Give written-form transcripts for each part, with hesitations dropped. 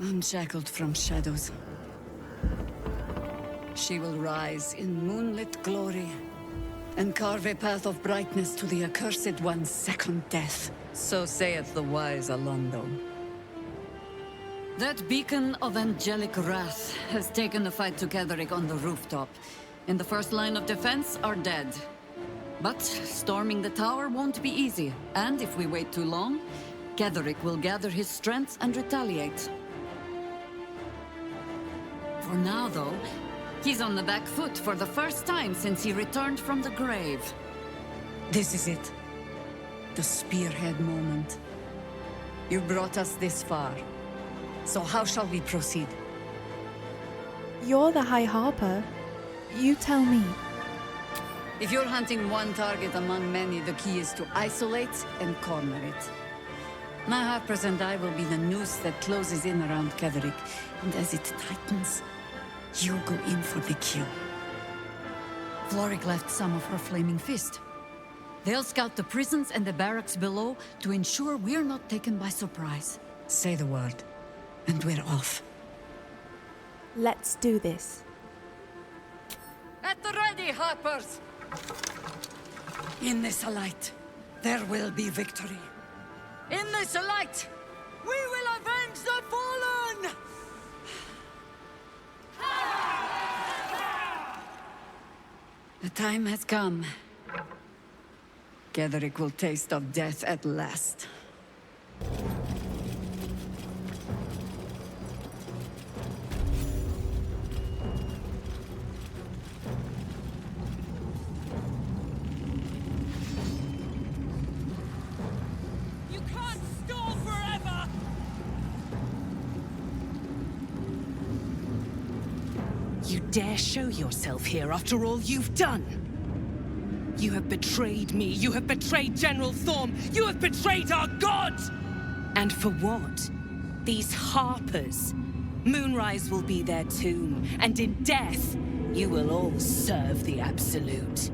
unshackled from shadows. She will rise in moonlit glory and carve a path of brightness to the accursed one's second death. So saith the wise Alondo. That beacon of angelic wrath has taken the fight to Ketheric on the rooftop. In the first line of defense are dead. But storming the tower won't be easy, and if we wait too long, Ketheric will gather his strength and retaliate. For now, though, he's on the back foot for the first time since he returned from the grave. This is it. The spearhead moment. You brought us this far. So how shall we proceed? You're the High Harper. You tell me. If you're hunting one target among many, the key is to isolate and corner it. My harpers and I will be the noose that closes in around Ketheric, and as it tightens, you go in for the kill. Floric left some of her flaming fist. They'll scout the prisons and the barracks below to ensure we're not taken by surprise. Say the word, and we're off. Let's do this. At the ready, harpers! In this light, there will be victory. In this light, we will avenge the fallen! The time has come. Ketheric will taste of death at last. You can't stall forever! You dare show yourself here after all you've done? You have betrayed me, you have betrayed General Thorm, you have betrayed our god! And for what? These harpers. Moonrise will be their tomb, and in death, you will all serve the Absolute.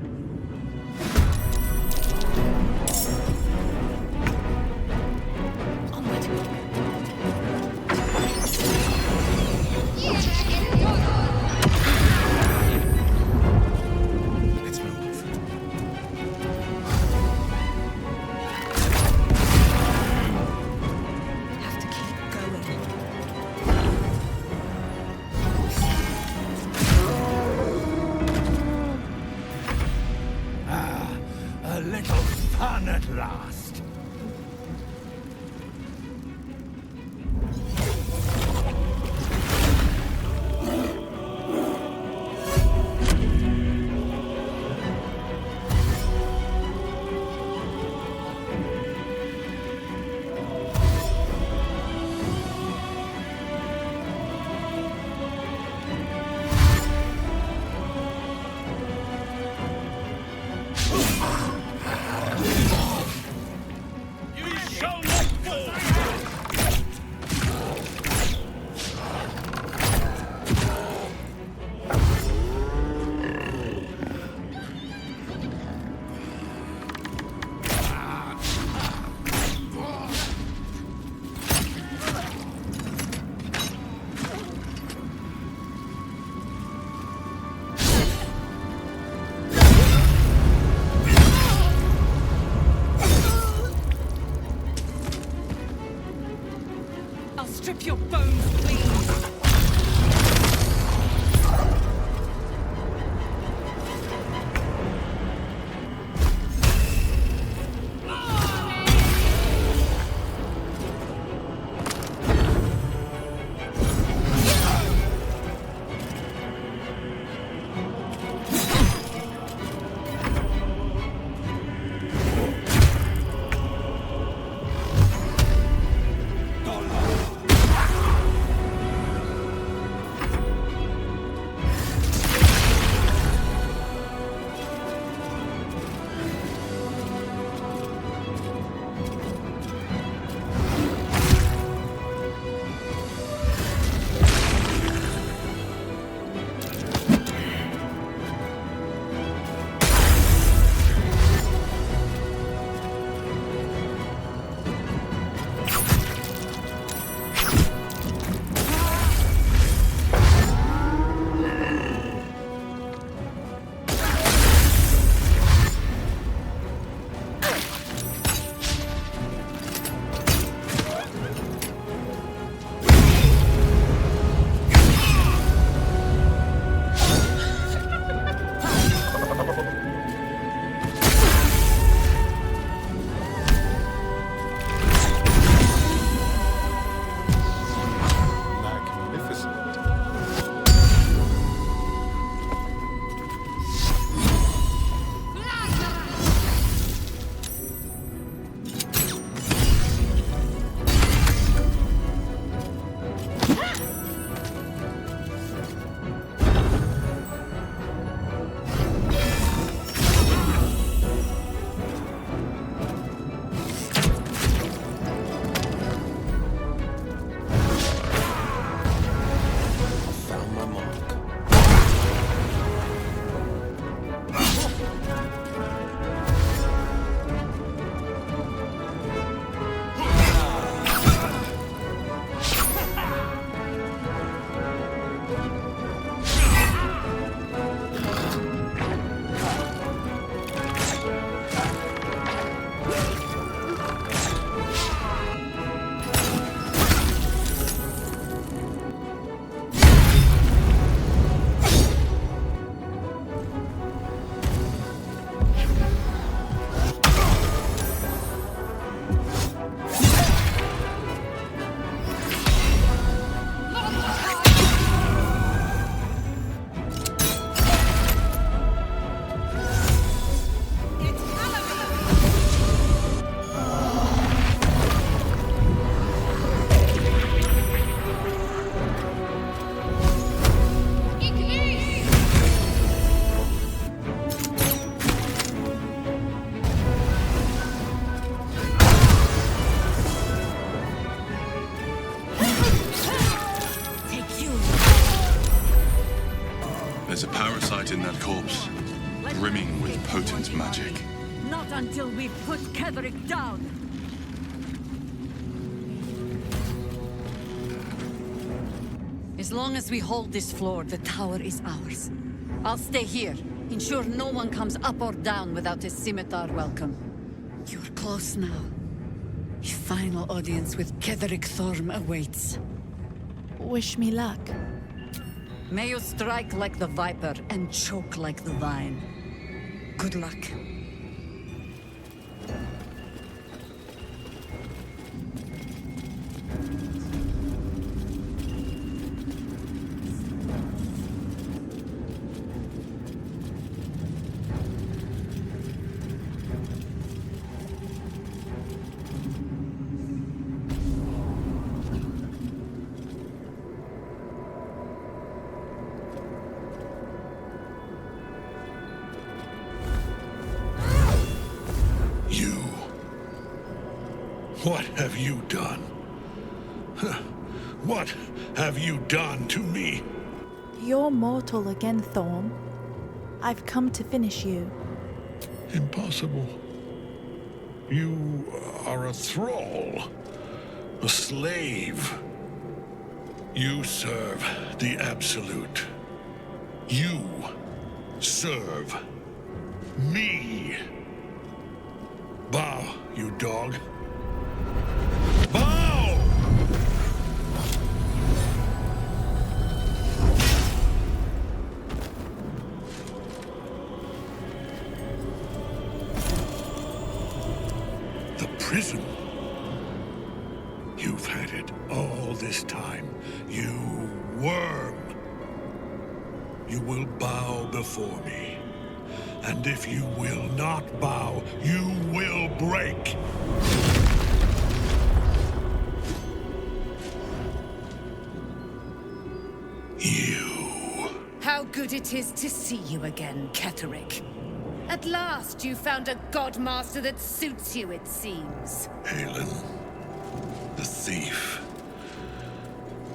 Strip your bones, please! There's a parasite in that corpse, brimming with potent magic. Not until we've put Ketheric down. As long as we hold this floor, the tower is ours. I'll stay here. Ensure no one comes up or down without a scimitar welcome. You're close now. Your final audience with Ketheric Thorm awaits. Wish me luck. May you strike like the viper and choke like the vine. Good luck. What have you done? What have you done to me? You're mortal again, Thorm. I've come to finish you. Impossible. You are a thrall, a slave. You serve the Absolute. You serve me. Bow, you dog. Bow! The prison. You've had it all this time, you worm. You will bow before me. And if you will not bow, you will break. How good it is to see you again, Ketheric. At last you found a godmaster that suits you, it seems. Aelin, the thief.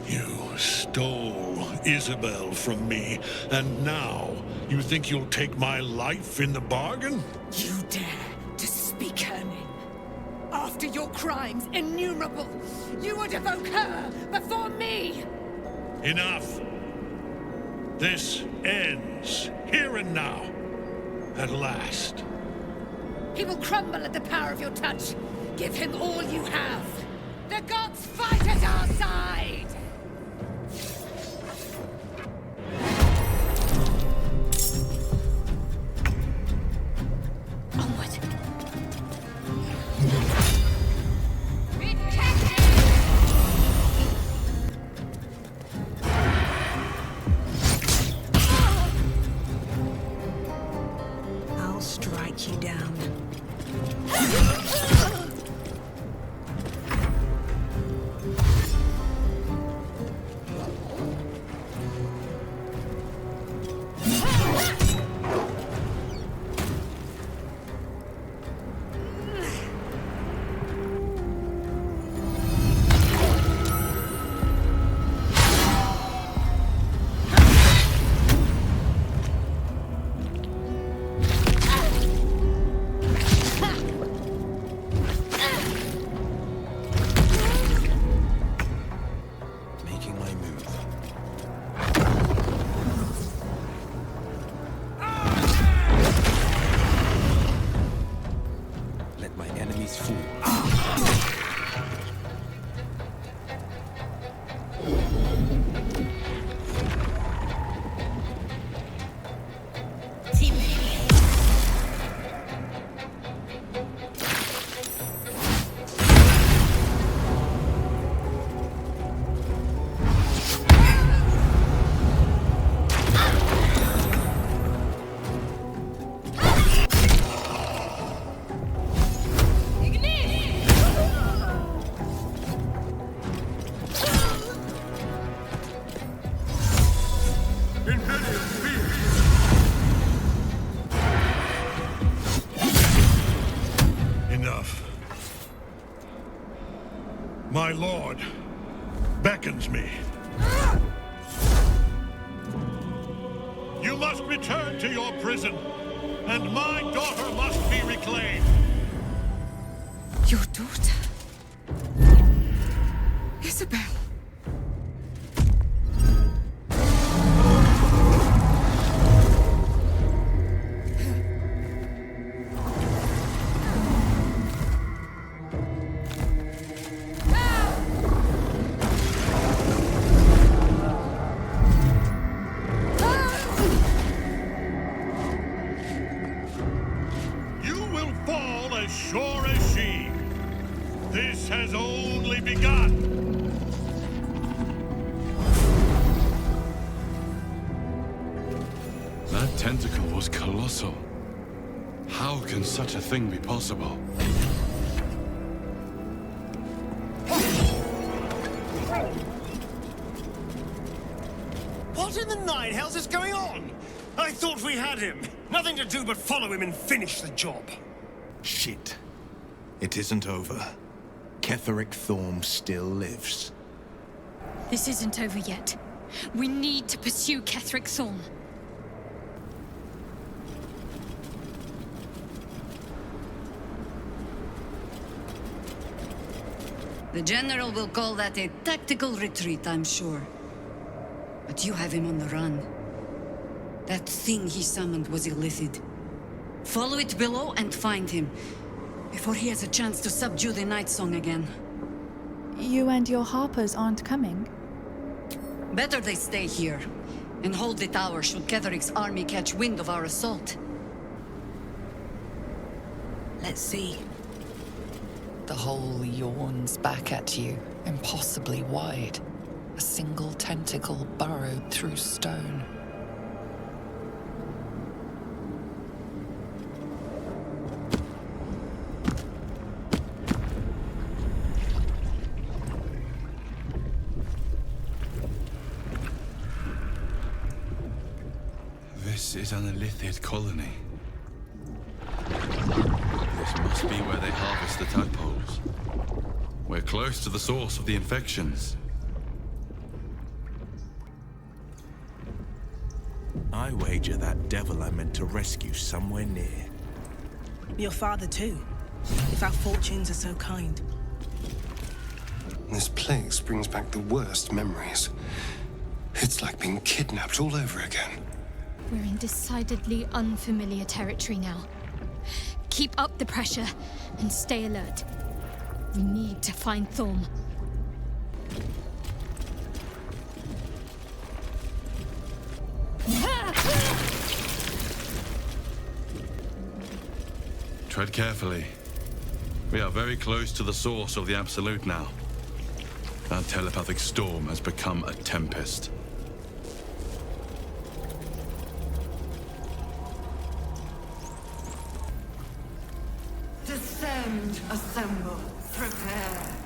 You stole Isabel from me, and now you think you'll take my life in the bargain? You dare to speak her name? After your crimes innumerable, you would evoke her before me! Enough! This ends here and now. At last. He will crumble at the power of your touch. Give him all you have. The gods fight at our side! Onward. I'll strike you down. must return to your prison, and my daughter must be reclaimed. Your daughter? Isabel. You will fall as sure as she. This has only begun. That tentacle was colossal. How can such a thing be possible? What in the nine hells is going on? I thought we had him. Nothing to do but follow him and finish the job. Shit. It isn't over. Ketheric Thorm still lives. This isn't over yet. We need to pursue Ketheric Thorm. The General will call that a tactical retreat, I'm sure. But you have him on the run. That thing he summoned was illithid. Follow it below and find him, before he has a chance to subdue the Night Song again. You and your harpers aren't coming? Better they stay here, and hold the tower should Ketheric's army catch wind of our assault. Let's see. The hole yawns back at you, impossibly wide. A single tentacle burrowed through stone. This is an illithid colony. This must be where they harvest the tadpoles. We're close to the source of the infections. I wager that devil I meant to rescue somewhere near. Your father too, if our fortunes are so kind. This place brings back the worst memories. It's like being kidnapped all over again. We're in decidedly unfamiliar territory now. Keep up the pressure and stay alert. We need to find Thorm. Tread carefully. We are very close to the source of the Absolute now. That telepathic storm has become a tempest. Descend, assemble, prepare.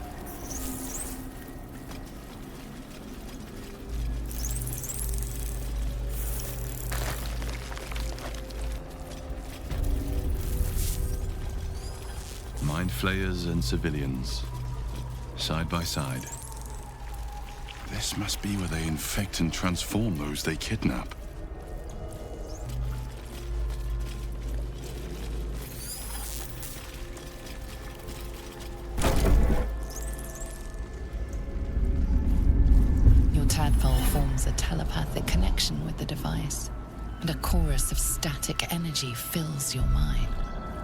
Mind flayers and civilians, side by side. This must be where they infect and transform those they kidnap. Your tadpole forms a telepathic connection with the device, and a chorus of static energy fills your mind.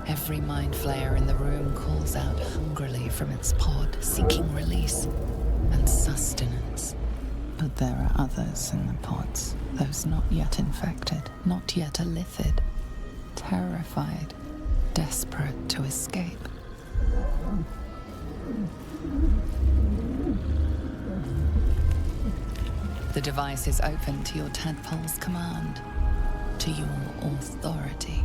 Every mind flayer in the room calls out hungrily from its pod, seeking release and sustenance. But there are others in the pods, those not yet infected, not yet illithid, terrified, desperate to escape. The device is open to your tadpole's command, to your authority.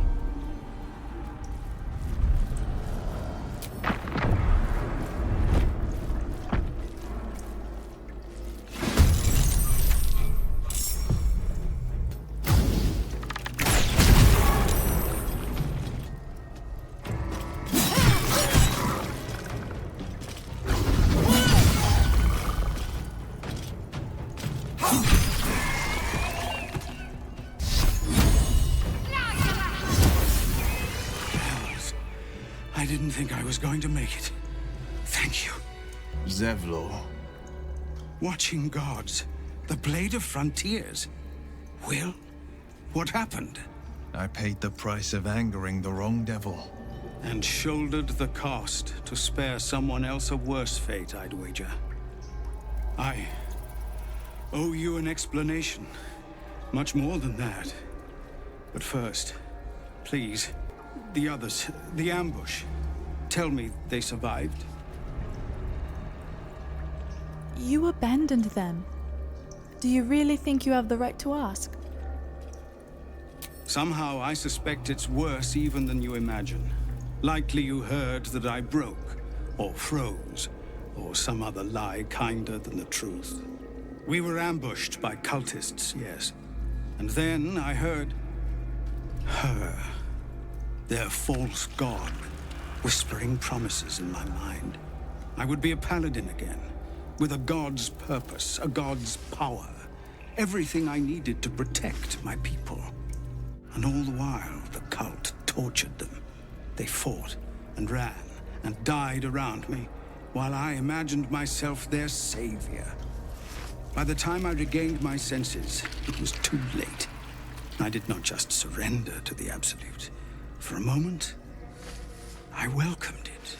think I was going to make it. Thank you. Zevlor. Watching gods. The Blade of Frontiers. Will? What happened? I paid the price of angering the wrong devil. And shouldered the cost to spare someone else a worse fate, I'd wager. I owe you an explanation. Much more than that. But first, please, the others, the ambush. Tell me they survived. You abandoned them. Do you really think you have the right to ask? Somehow I suspect it's worse even than you imagine. Likely you heard that I broke, or froze, or some other lie kinder than the truth. We were ambushed by cultists, yes. And then I heard her, their false god, whispering promises in my mind. I would be a paladin again, with a god's purpose, a god's power. Everything I needed to protect my people. And all the while, the cult tortured them. They fought and ran and died around me, while I imagined myself their savior. By the time I regained my senses, it was too late. I did not just surrender to the Absolute. For a moment, I welcomed it.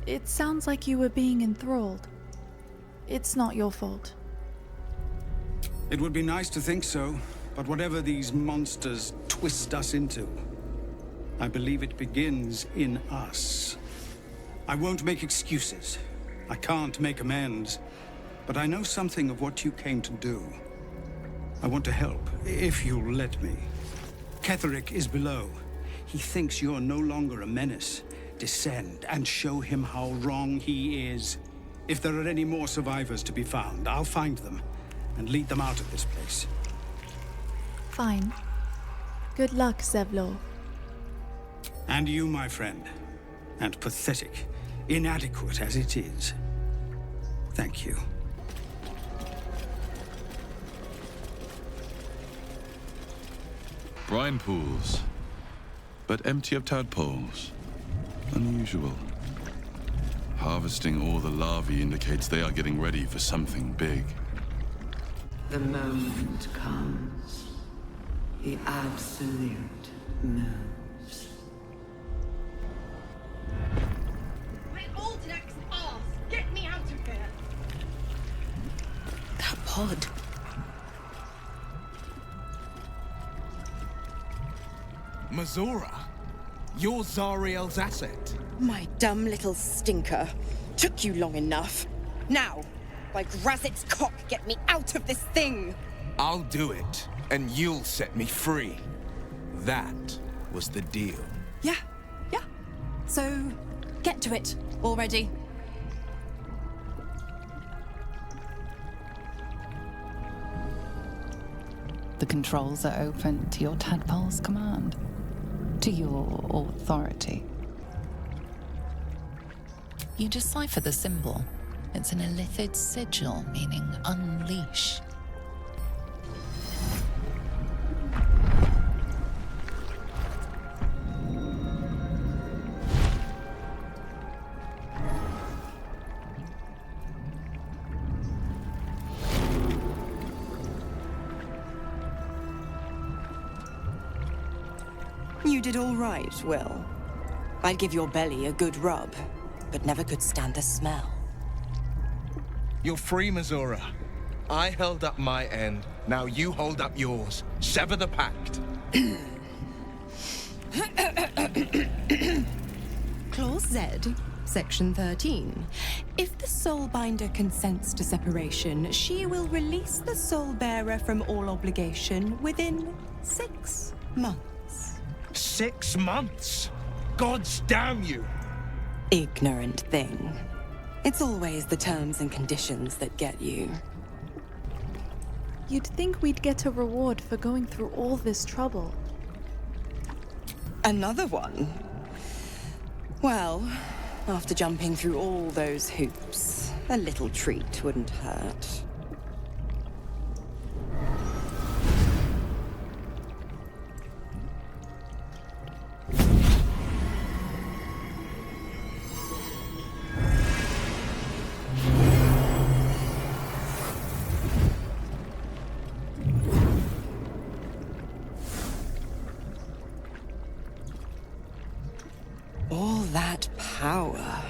It sounds like you were being enthralled. It's not your fault. It would be nice to think so, but whatever these monsters twist us into, I believe it begins in us. I won't make excuses. I can't make amends. But I know something of what you came to do. I want to help, if you'll let me. Ketheric is below. He thinks you're no longer a menace. Descend and show him how wrong he is. If there are any more survivors to be found, I'll find them and lead them out of this place. Fine. Good luck, Zevlor. And you, my friend. And pathetic, inadequate as it is. Thank you. Brine pools, but empty of tadpoles. Unusual. Harvesting all the larvae indicates they are getting ready for something big. The moment comes. The Absolute moves. My old neck's off! Get me out of here! That pod. Mazora? You're Zariel's asset. My dumb little stinker. Took you long enough. Now, by Grazit's cock, get me out of this thing! I'll do it, and you'll set me free. That was the deal. Yeah. So, get to it already. The controls are open to your tadpole's command, to your authority. You decipher the symbol. It's an illithid sigil, meaning unleash. You did all right, Will. I'd give your belly a good rub, but never could stand the smell. You're free, Mazora. I held up my end. Now you hold up yours. Sever the pact. Clause Z, Section 13. If the Soulbinder consents to separation, she will release the Soulbearer from all obligation within 6 months. 6 months? Gods damn you! Ignorant thing. It's always the terms and conditions that get you. You'd think we'd get a reward for going through all this trouble. Another one? Well, after jumping through all those hoops, a little treat wouldn't hurt. that power.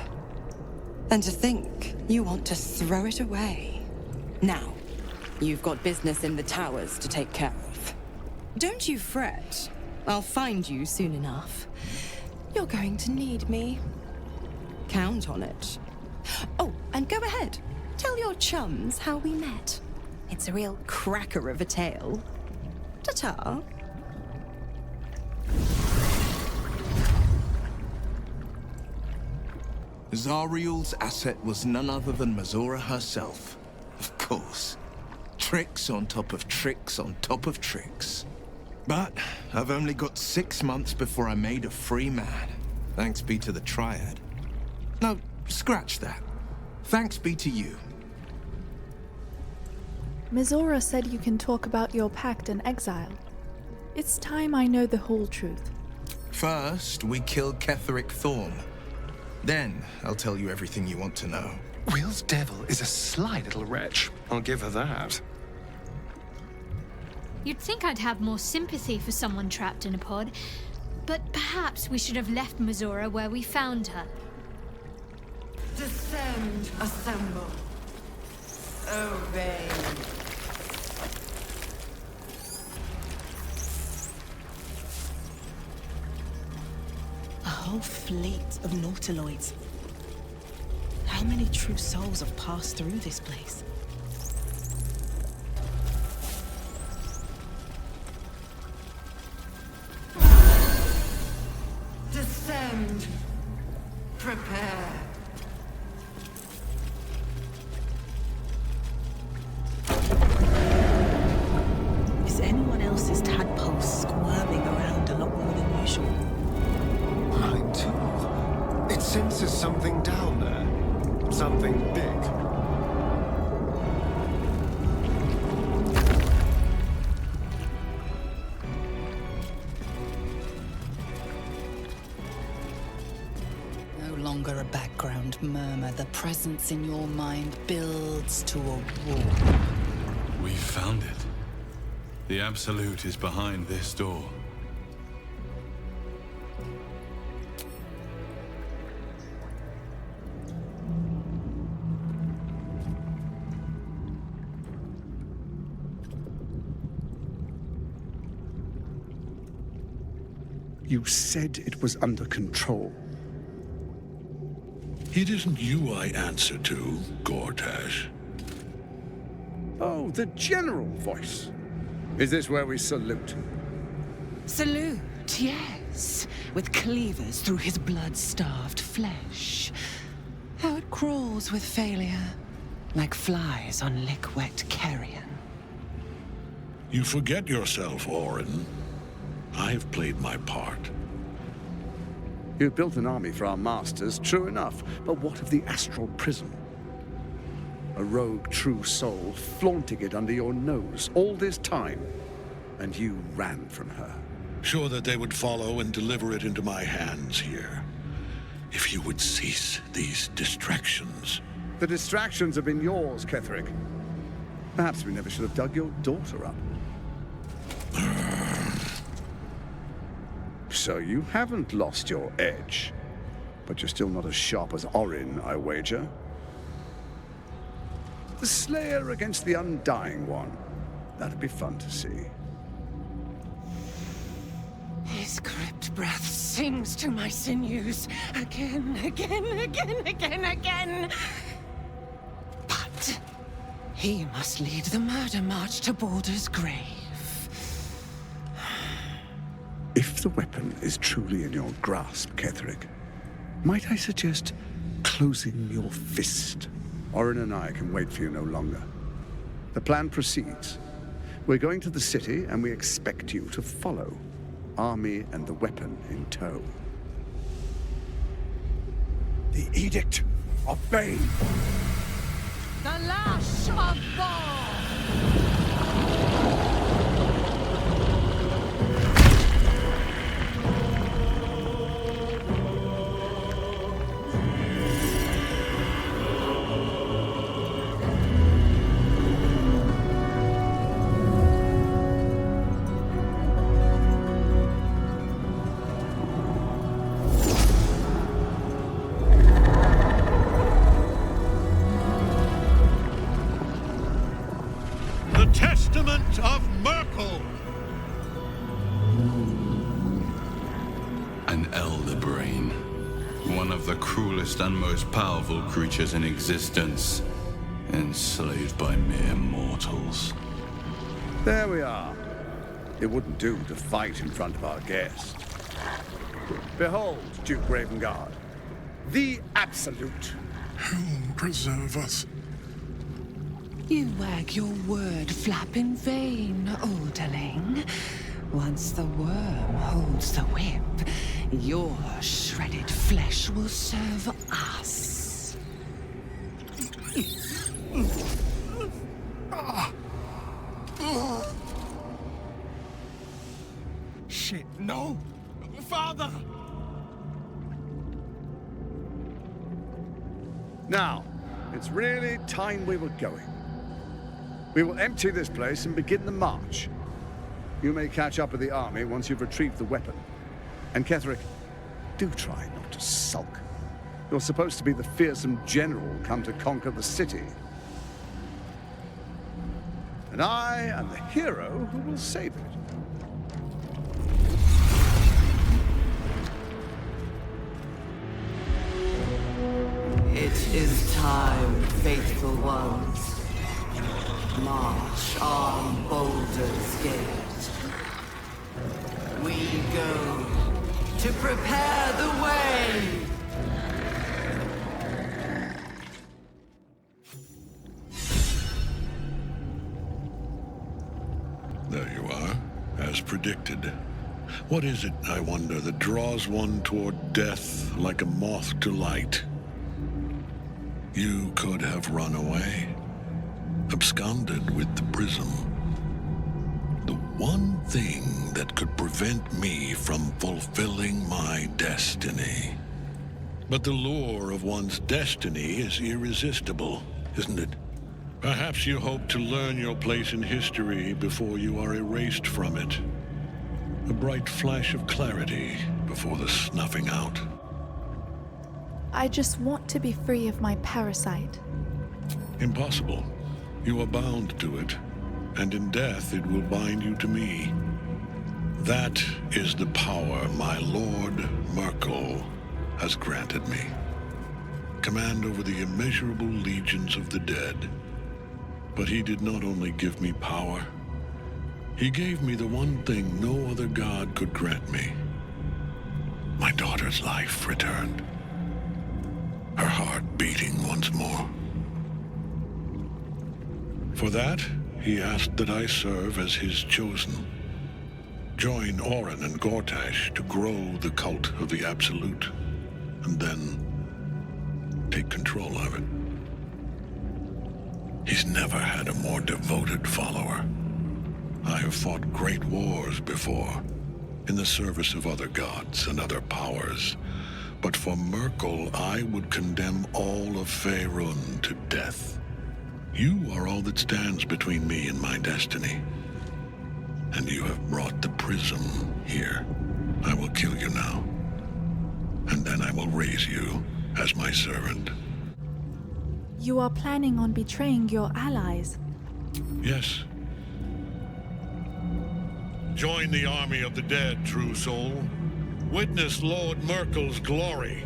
And to think you want to throw it away. Now, you've got business in the towers to take care of. Don't you fret. I'll find you soon enough. You're going to need me. Count on it. Oh, and go ahead. Tell your chums how we met. It's a real cracker of a tale. Ta-ta. Zariel's asset was none other than Mizora herself. Of course. Tricks on top of tricks on top of tricks. But I've only got 6 months before I'm made a free man. Thanks be to the Triad. No, scratch that. Thanks be to you. Mizora said you can talk about your pact in exile. It's time I know the whole truth. First, we kill Ketheric Thorm. Then, I'll tell you everything you want to know. Will's devil is a sly little wretch. I'll give her that. You'd think I'd have more sympathy for someone trapped in a pod, but perhaps we should have left Mizora where we found her. Descend, assemble. Obey. A whole fleet of nautiloids. How many true souls have passed through this place? Descend. Prepare. Is anyone else's tadpole squirming around a lot more than usual? Mine too. It senses something down there. Something big. No longer a background murmur. The presence in your mind builds to a roar. We found it. The Absolute is behind this door. You said it was under control. It isn't you I answer to, Gortash. Oh, the general voice. Is this where we salute? Salute, yes. With cleavers through his blood-starved flesh. How it crawls with failure, like flies on lick-wet carrion. You forget yourself, Orin. I have played my part. You've built an army for our masters, true enough. But what of the astral prison? A rogue true soul flaunting it under your nose all this time, and you ran from her. Sure that they would follow and deliver it into my hands here. If you would cease these distractions. The distractions have been yours, Ketheric. Perhaps we never should have dug your daughter up. So you haven't lost your edge, but you're still not as sharp as Orin, I wager. The Slayer against the Undying One. That'd be fun to see. His crypt breath sings to my sinews again, again. But he must lead the murder march to Baldur's grave. If the weapon is truly in your grasp, Ketheric, might I suggest closing your fist? Orin and I can wait for you no longer. The plan proceeds. We're going to the city, and we expect you to follow. Army and the weapon in tow. The Edict of Bane. The lash of Ball! hunt of Merkel! An elder brain. One of the cruelest and most powerful creatures in existence. Enslaved by mere mortals. There we are. It wouldn't do to fight in front of our guest. Behold, Duke Ravengard, the Absolute. Whom preserve us? You wag your word flap in vain, olderling. Once the worm holds the whip, your shredded flesh will serve us. Shit, no! Father! Now, it's really time we were going. We will empty this place and begin the march. You may catch up with the army once you've retrieved the weapon. And Ketheric, do try not to sulk. You're supposed to be the fearsome general come to conquer the city. And I am the hero who will save it. It is time, faithful ones. March on Baldur's Gate. We go to prepare the way! There you are, as predicted. What is it, I wonder, that draws one toward death like a moth to light? You could have run away, absconded with the prism. The one thing that could prevent me from fulfilling my destiny. But the lure of one's destiny is irresistible, isn't it? Perhaps you hope to learn your place in history before you are erased from it. A bright flash of clarity before the snuffing out. I just want to be free of my parasite. Impossible. You are bound to it, and in death it will bind you to me. That is the power my lord Merkel has granted me. Command over the immeasurable legions of the dead. But he did not only give me power, he gave me the one thing no other god could grant me. My daughter's life returned. Her heart beating once more. For that, he asked that I serve as his chosen. Join Orin and Gortash to grow the cult of the Absolute, and then take control of it. He's never had a more devoted follower. I have fought great wars before, in the service of other gods and other powers. But for Merkel, I would condemn all of Faerun to death. You are all that stands between me and my destiny. And you have brought the prism here. I will kill you now. And then I will raise you as my servant. You are planning on betraying your allies. Yes. Join the army of the dead, true soul. Witness Lord Merkel's glory.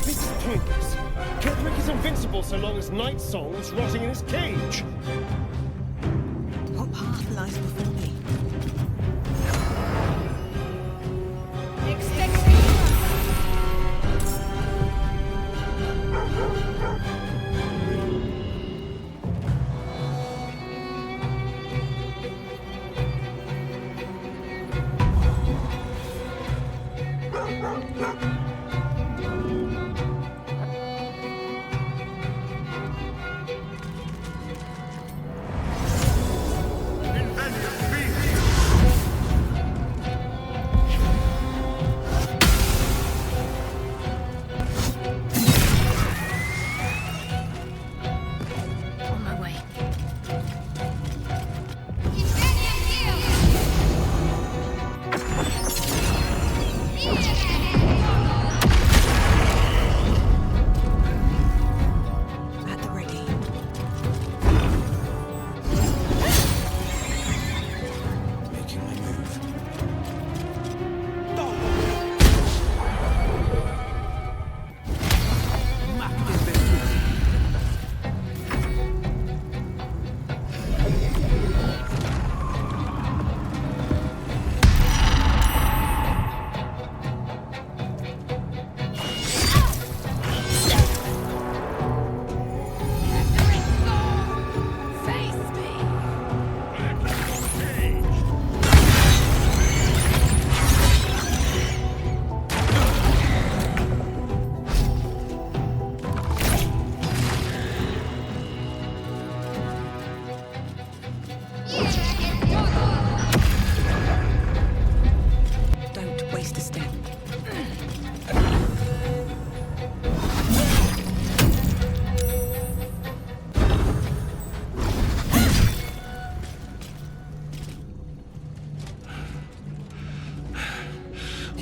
This is pointless. Ketheric is invincible so long as Night Song's rotting in his cage. What path lies before me?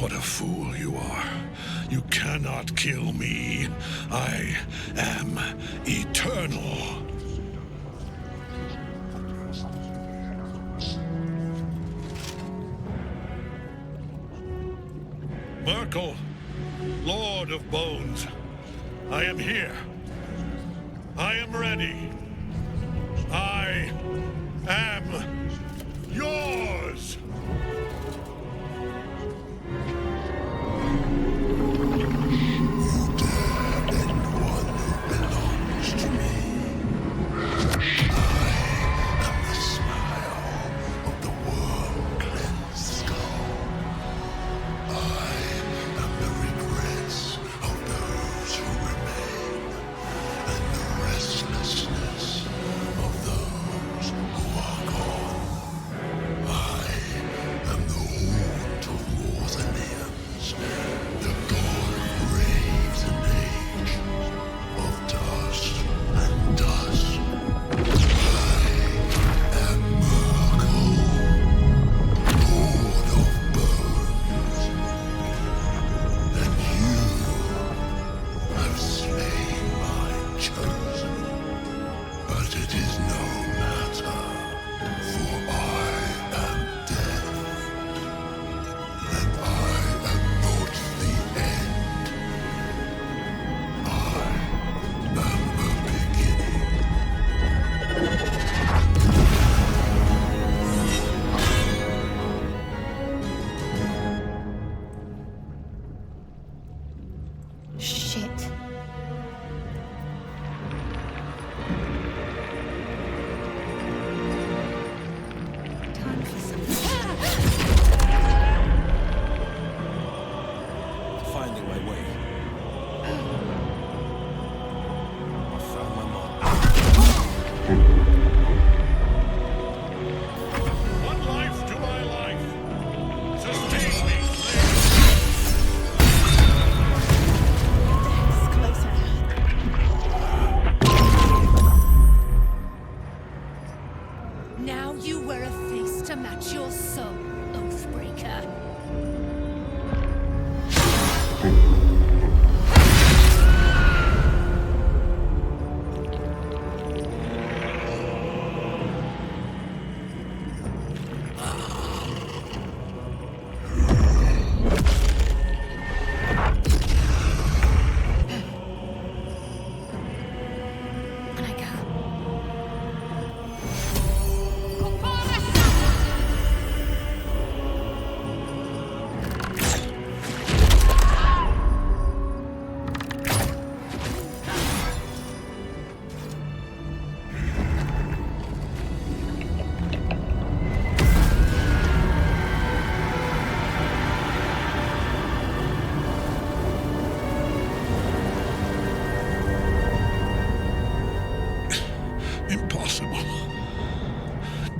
What a fool you are. You cannot kill me. I am eternal. Merkel, Lord of Bones, I am here. I am ready. I am yours.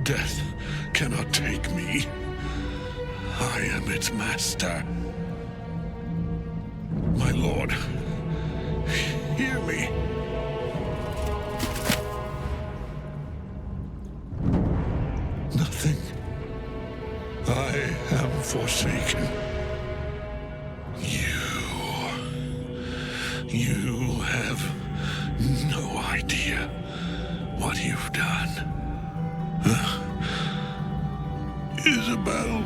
Death cannot take me. I am its master. My lord, hear me. Nothing. I am forsaken. You have no idea what you've done. Isabel.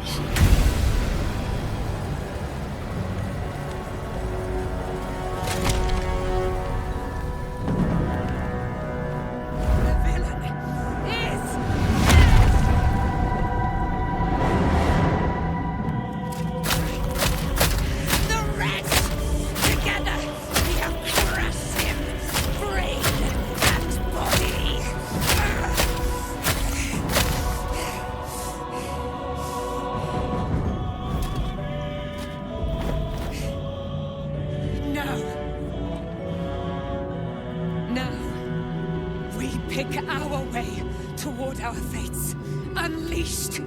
Our fates unleashed.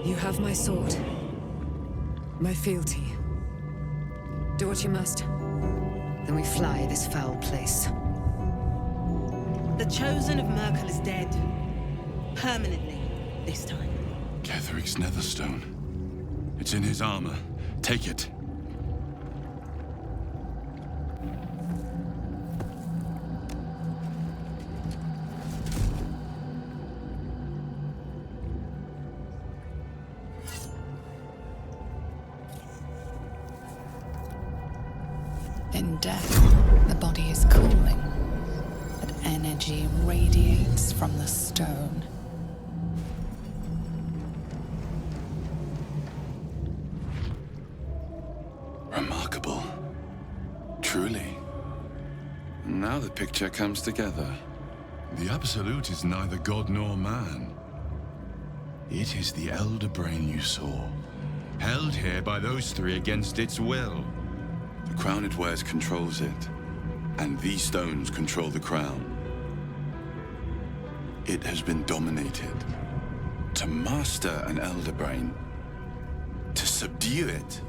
You have my sword, my fealty. Do what you must. Then we fly this foul place. The chosen of Merkel is dead. Permanently, this time. Ketheric's netherstone. It's in his armor. Take it. In death, the body is cooling, but energy radiates from the stone. Remarkable. Truly. Now the picture comes together. The Absolute is neither god nor man. It is the Elder Brain you saw, held here by those three against its will. The crown it wears controls it, and these stones control the crown. It has been dominated. To master an Elder Brain, to subdue it,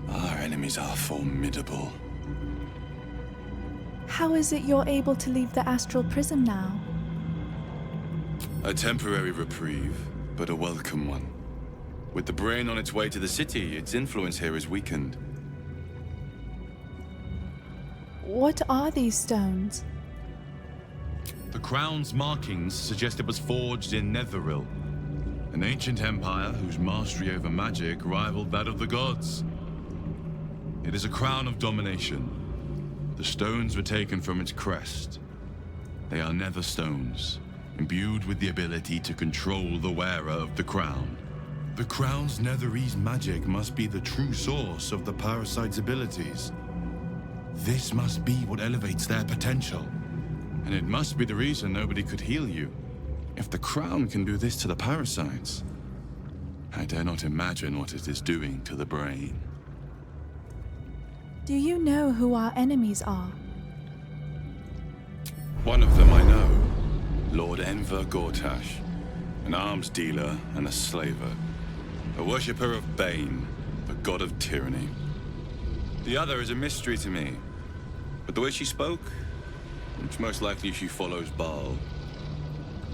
our enemies are formidable. How is it you're able to leave the astral prison now? A temporary reprieve, but a welcome one. With the brain on its way to the city, its influence here is weakened. What are these stones? The crown's markings suggest it was forged in Netheril, an ancient empire whose mastery over magic rivaled that of the gods. It is a crown of domination. The stones were taken from its crest. They are nether stones, imbued with the ability to control the wearer of the crown. The crown's netherese magic must be the true source of the parasite's abilities. This must be what elevates their potential. And it must be the reason nobody could heal you. If the crown can do this to the parasites, I dare not imagine what it is doing to the brain. Do you know who our enemies are? One of them I know. Lord Enver Gortash. An arms dealer and a slaver. A worshipper of Bane, a god of tyranny. The other is a mystery to me. But the way she spoke, it's most likely she follows Baal,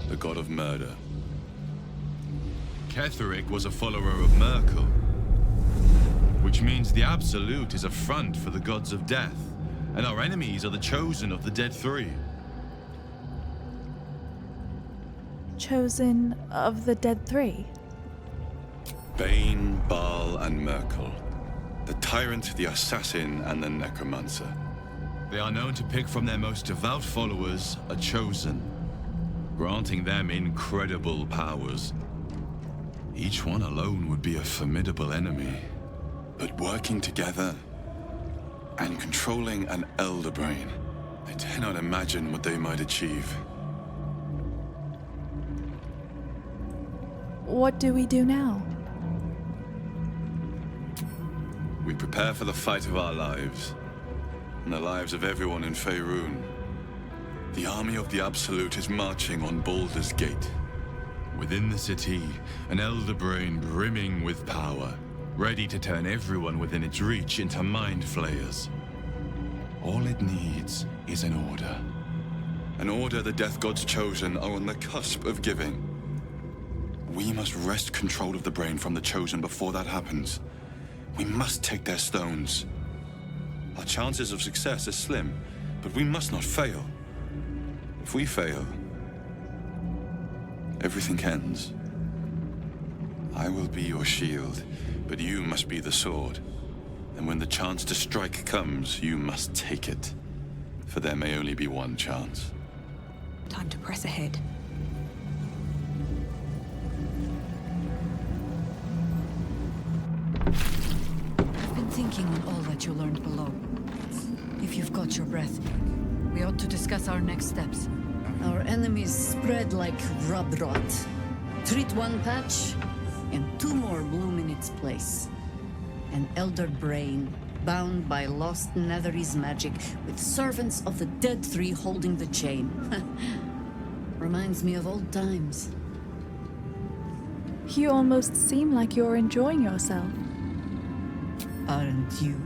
the god of murder. Ketheric was a follower of Merkel, which means the Absolute is a front for the gods of death, and our enemies are the chosen of the Dead Three. Chosen of the Dead Three? Bane, Baal, and Merkel. The tyrant, the assassin, and the necromancer. They are known to pick from their most devout followers a chosen, granting them incredible powers. Each one alone would be a formidable enemy. But working together and controlling an Elder Brain, I dare not imagine what they might achieve. What do we do now? We prepare for the fight of our lives, and the lives of everyone in Faerun. The army of the Absolute is marching on Baldur's Gate. Within the city, an Elder Brain brimming with power, ready to turn everyone within its reach into mind flayers. All it needs is an order. An order the Death Gods chosen are on the cusp of giving. We must wrest control of the brain from the chosen before that happens. We must take their stones. Our chances of success are slim, but we must not fail. If we fail, everything ends. I will be your shield, but you must be the sword. And when the chance to strike comes, you must take it. For there may only be one chance. Time to press ahead. I've been thinking on all that you learned below. If you've got your breath, we ought to discuss our next steps. Our enemies spread like rub rot. Treat one patch, and two more bloom in its place. An Elder Brain, bound by lost Netherese magic, with servants of the Dead Three holding the chain. Reminds me of old times. You almost seem like you're enjoying yourself. Aren't you?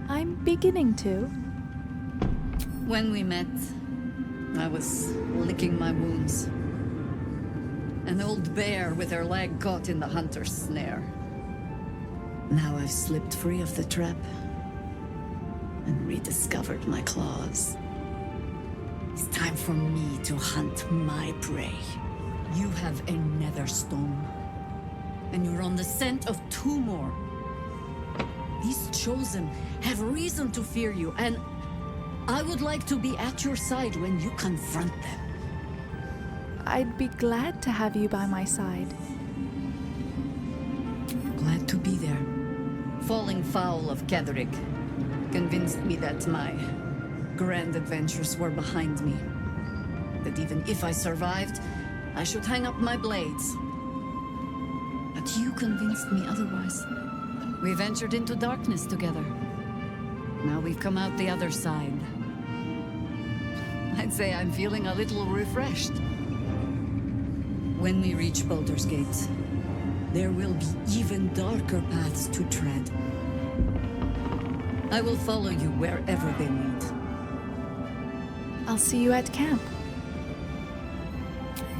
I'm beginning to. When we met, I was licking my wounds. An old bear with her leg caught in the hunter's snare. Now I've slipped free of the trap and rediscovered my claws. It's time for me to hunt my prey. You have a nether stone, and you're on the scent of 2 more. These chosen have reason to fear you, and I would like to be at your side when you confront them. I'd be glad to have you by my side. Glad to be there. Falling foul of Ketheric convinced me that my grand adventures were behind me. That even if I survived, I should hang up my blades. But you convinced me otherwise. We ventured into darkness together. Now we've come out the other side. I'd say I'm feeling a little refreshed. When we reach Baldur's Gate, there will be even darker paths to tread. I will follow you wherever they lead. I'll see you at camp.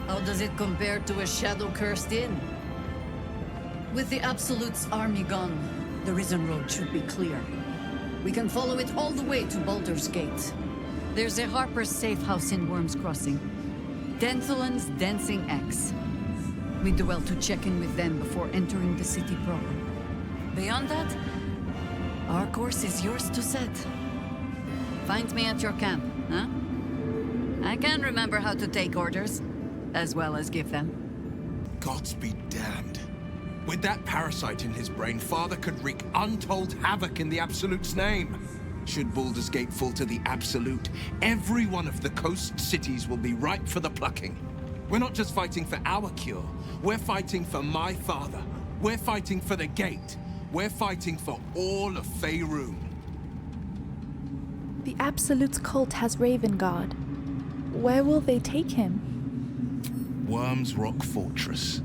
How does it compare to a shadow-cursed inn? With the Absolute's army gone, the Risen Road should be clear. We can follow it all the way to Baldur's Gate. There's a Harper's safe house in Worm's Crossing. Denthalen's Dancing Axe. We do well to check in with them before entering the city proper. Beyond that, our course is yours to set. Find me at your camp, huh? I can remember how to take orders, as well as give them. Gods be damned. With that parasite in his brain, Father could wreak untold havoc in the Absolute's name. Should Baldur's Gate fall to the Absolute, every one of the coast cities will be ripe for the plucking. We're not just fighting for our cure, we're fighting for my father. We're fighting for the Gate. We're fighting for all of Faerun. The Absolute's cult has Ravengard. Where will they take him? Worm's Rock Fortress.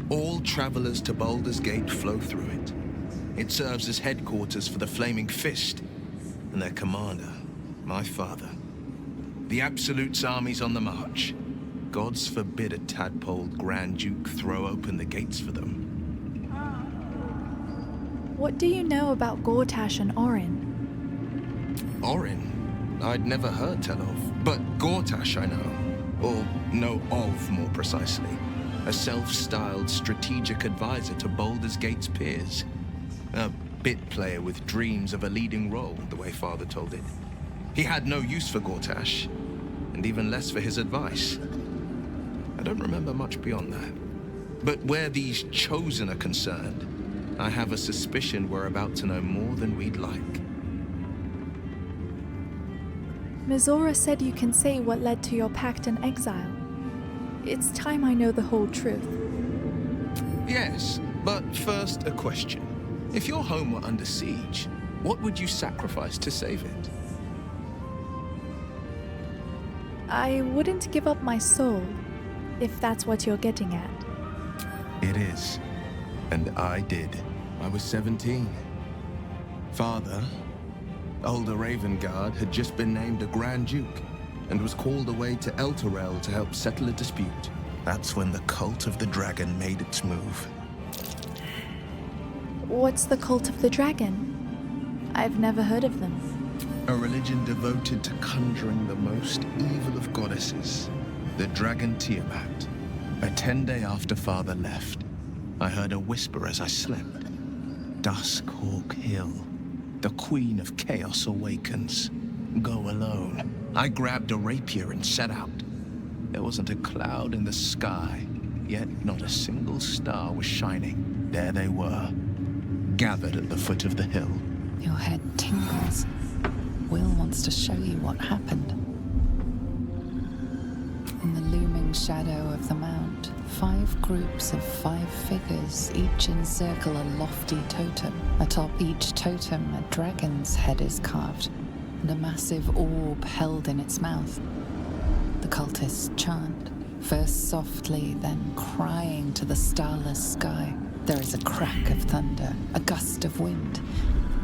All travelers to Baldur's Gate flow through it. It serves as headquarters for the Flaming Fist, and their commander, my father. The Absolute's army's on the march. Gods forbid a tadpole Grand Duke throw open the gates for them. What do you know about Gortash and Orin? Orin? I'd never heard tell of, but Gortash I know. Or know of, more precisely. A self-styled strategic advisor to Baldur's Gate's peers. A bit player with dreams of a leading role, the way Father told it. He had no use for Gortash, and even less for his advice. I don't remember much beyond that. But where these chosen are concerned, I have a suspicion we're about to know more than we'd like. Mizora said you can say what led to your pact and exile. It's time I know the whole truth. Yes, but first a question. If your home were under siege, what would you sacrifice to save it? I wouldn't give up my soul, if that's what you're getting at. It is. And I did. I was 17. Father, older Ravengard, had just been named a Grand Duke and was called away to Elturel to help settle a dispute. That's when the Cult of the Dragon made its move. What's the Cult of the Dragon? I've never heard of them. A religion devoted to conjuring the most evil of goddesses, the Dragon Tiamat. A 10-day after Father left, I heard a whisper as I slept. Duskhawk Hill. The Queen of Chaos awakens. Go alone. I grabbed a rapier and set out. There wasn't a cloud in the sky, yet not a single star was shining. There they were, gathered at the foot of the hill. Your head tingles. Will wants to show you what happened. In the looming shadow of the mount, 5 groups of 5 figures each encircle a lofty totem. Atop each totem, a dragon's head is carved, and a massive orb held in its mouth. The cultists chant, first softly, then crying to the starless sky. There is a crack of thunder, a gust of wind,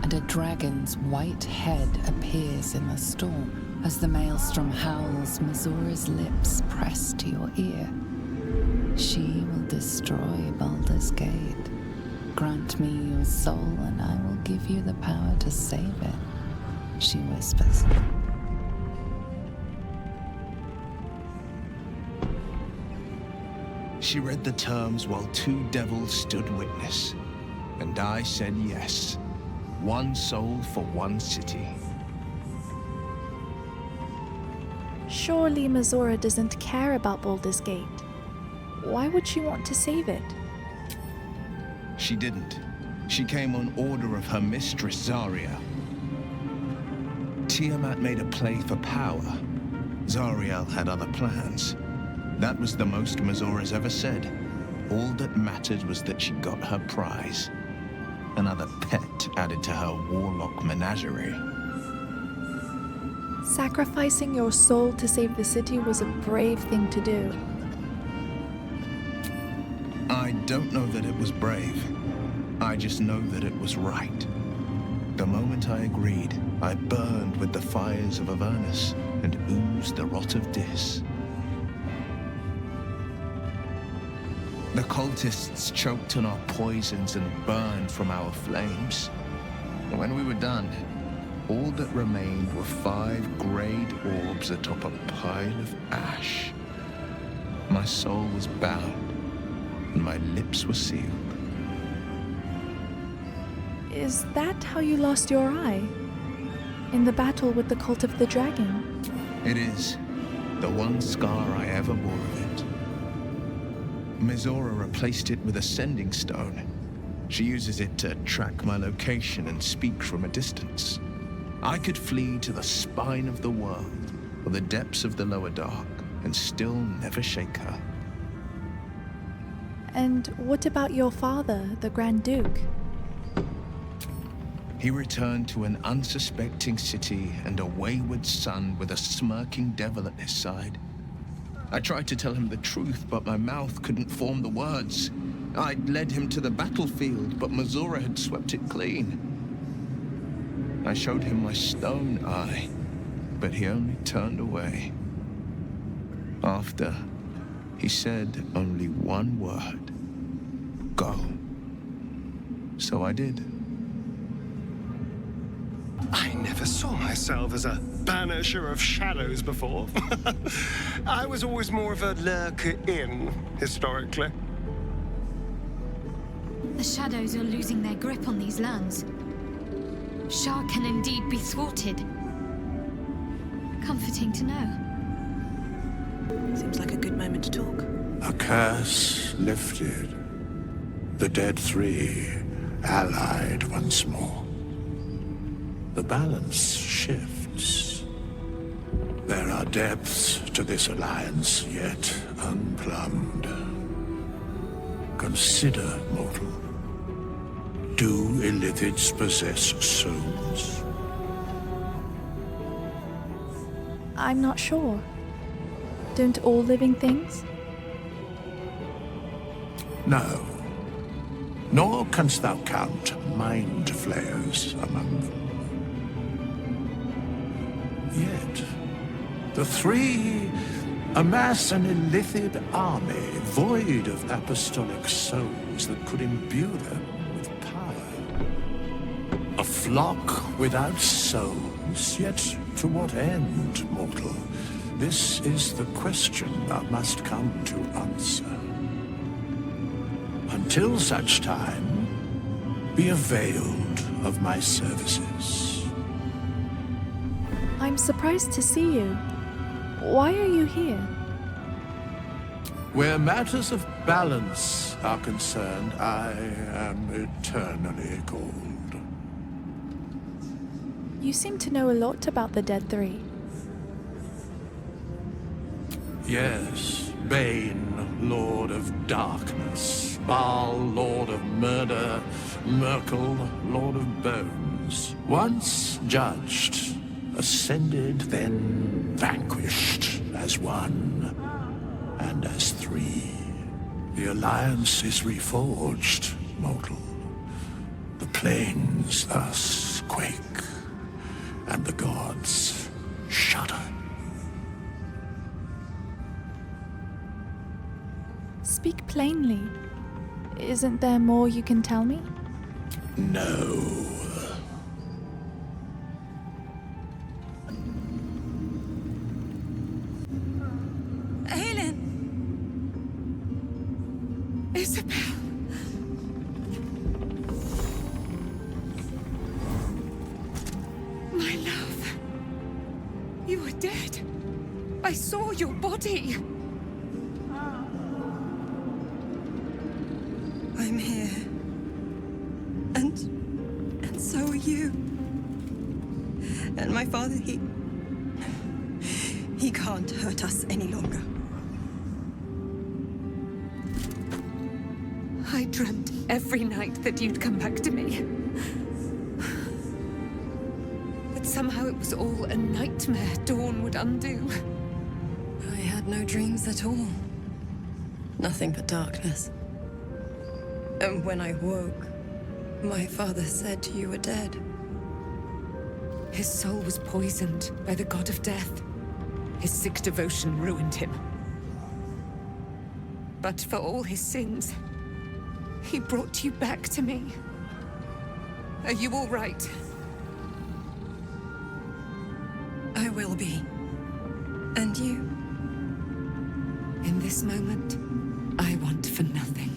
and a dragon's white head appears in the storm. As the maelstrom howls, Mizora's lips press to your ear. She will destroy Baldur's Gate. Grant me your soul, and I will give you the power to save it, she whispers. She read the terms while two devils stood witness, and I said yes. One soul for one city. Surely Mazora doesn't care about Baldur's Gate. Why would she want to save it? She didn't. She came on order of her mistress, Zarya. Tiamat made a play for power. Zariel had other plans. That was the most Mazora's ever said. All that mattered was that she got her prize. Another pet added to her warlock menagerie. Sacrificing your soul to save the city was a brave thing to do. I don't know that it was brave. I just know that it was right. The moment I agreed, I burned with the fires of Avernus and oozed the rot of Dis. The cultists choked on our poisons and burned from our flames. And when we were done, all that remained were 5 greyed orbs atop a pile of ash. My soul was bound, and my lips were sealed. Is that how you lost your eye? In the battle with the Cult of the Dragon? It is. The one scar I ever bore of it. Mizora replaced it with a sending stone. She uses it to track my location and speak from a distance. I could flee to the spine of the world, or the depths of the lower dark, and still never shake her. And what about your father, the Grand Duke? He returned to an unsuspecting city and a wayward son with a smirking devil at his side. I tried to tell him the truth, but my mouth couldn't form the words. I'd led him to the battlefield, but Mazora had swept it clean. I showed him my stone eye, but he only turned away. After, he said only one word. Go. So I did. I never saw myself as a banisher of shadows before. I was always more of a lurker-in, historically. The shadows are losing their grip on these lands. Shah can indeed be thwarted. Comforting to know. Seems like a good moment to talk. A curse lifted. The dead 3 allied once more. The balance shifts. There are depths to this alliance yet unplumbed. Consider, mortal. Do illithids possess souls? I'm not sure. Don't all living things? No. Nor canst thou count mind flayers among them. Yet, the 3 amass an illithid army void of apostolic souls that could imbue them with power. A flock without souls, yet to what end, mortal? This is the question thou must come to answer. Until such time, be availed of my services. I'm surprised to see you. Why are you here? Where matters of balance are concerned, I am eternally cold. You seem to know a lot about the Dead 3. Yes, Bane, Lord of Darkness, Baal, Lord of Murder, Merkel, Lord of Bones. Once judged, ascended, then vanquished as one and as 3. The alliance is reforged, mortal. The plains thus quake, and the gods shudder. Speak plainly. Isn't there more you can tell me? No. Isabel. My love. You were dead. I saw your body. I'm here. And so are you. And my father, he can't hurt us any longer. I dreamt every night that you'd come back to me. But somehow it was all a nightmare Dawn would undo. I had no dreams at all. Nothing but darkness. And when I woke, my father said you were dead. His soul was poisoned by the god of death. His sick devotion ruined him. But for all his sins, he brought you back to me. Are you all right? I will be. And you? In this moment, I want for nothing.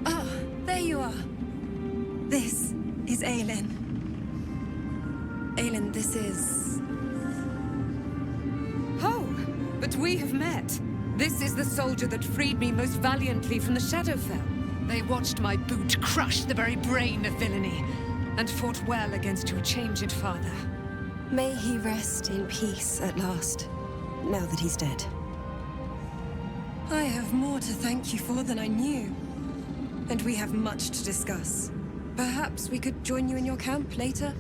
Ah, there you are. This is Aelin. Aelin, this is... Oh, but we have met. This is the soldier that freed me most valiantly from the Shadowfell. They watched my boot crush the very brain of villainy, and fought well against your changed father. May he rest in peace at last, now that he's dead. I have more to thank you for than I knew, and we have much to discuss. Perhaps we could join you in your camp later?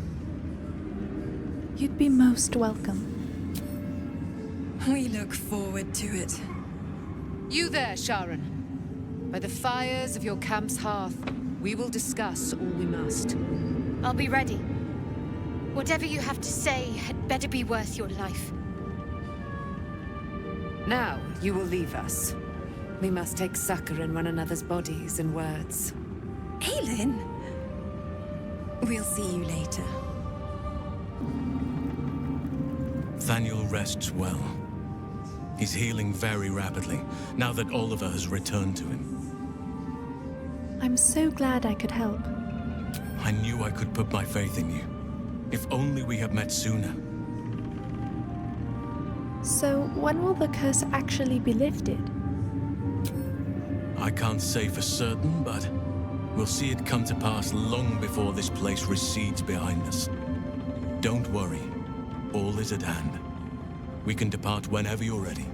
You'd be most welcome. We look forward to it. You there, Sharon. By the fires of your camp's hearth, we will discuss all we must. I'll be ready. Whatever you have to say had better be worth your life. Now, you will leave us. We must take succor in one another's bodies and words. Aelin! We'll see you later. Thaniel rests well. He's healing very rapidly, now that Oliver has returned to him. I'm so glad I could help. I knew I could put my faith in you. If only we had met sooner. So, when will the curse actually be lifted? I can't say for certain, but we'll see it come to pass long before this place recedes behind us. Don't worry. All is at hand. We can depart whenever you're ready.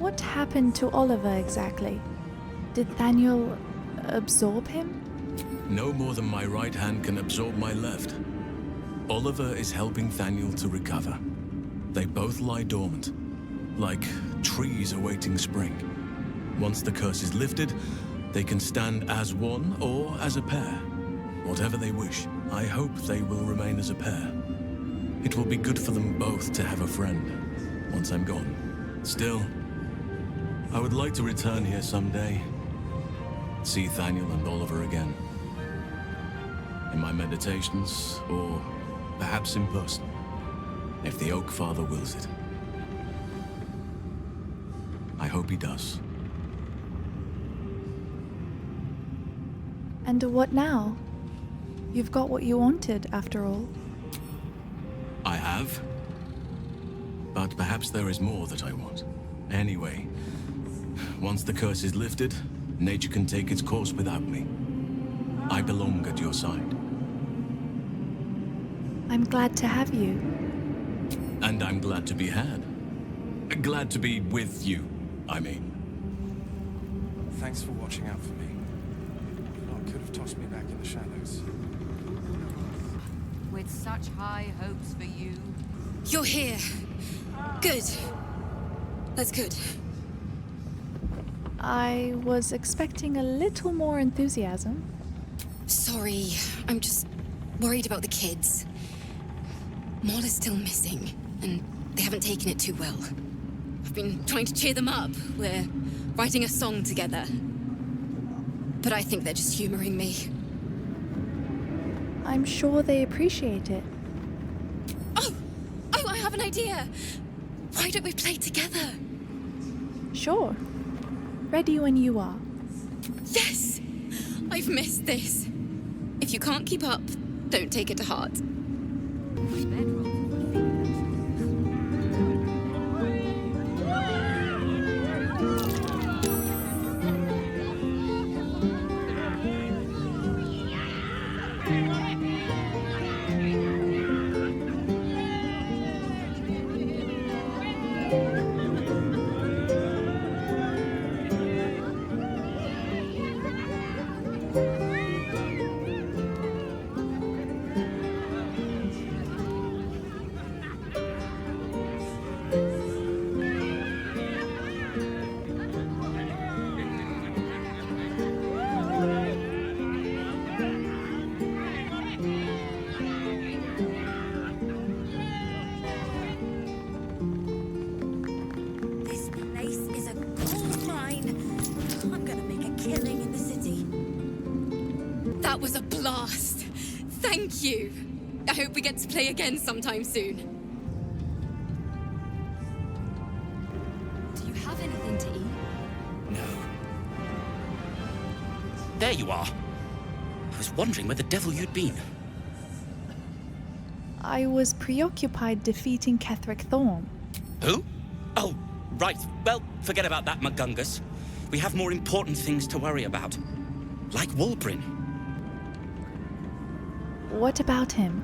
What happened to Oliver exactly? Did Thaniel absorb him? No more than my right hand can absorb my left. Oliver is helping Thaniel to recover. They both lie dormant, like trees awaiting spring. Once the curse is lifted, they can stand as one or as a pair. Whatever they wish, I hope they will remain as a pair. It will be good for them both to have a friend, once I'm gone. Still, I would like to return here someday. See Thaniel and Oliver again. In my meditations, or perhaps in person, if the Oak Father wills it. I hope he does. And what now? You've got what you wanted, after all. I have. But perhaps there is more that I want. Anyway, once the curse is lifted, nature can take its course without me. I belong at your side. I'm glad to have you. And I'm glad to be had. Glad to be with you, I mean. Thanks for watching out for me. Lot could have tossed me back in the shadows. With such high hopes for you. You're here. Good. That's good. I was expecting a little more enthusiasm. Sorry, I'm just worried about the kids. Maul is still missing, and they haven't taken it too well. I've been trying to cheer them up. We're writing a song together. But I think they're just humoring me. I'm sure they appreciate it. Oh, I have an idea. Why don't we play together? Sure. Ready when you are. Yes! I've missed this. If you can't keep up, don't take it to heart. That was a blast! Thank you! I hope we get to play again sometime soon. Do you have anything to eat? No. There you are. I was wondering where the devil you'd been. I was preoccupied defeating Ketheric Thorm. Who? Oh, right. Well, forget about that, McGungus. We have more important things to worry about. Like Wulbrin. What about him?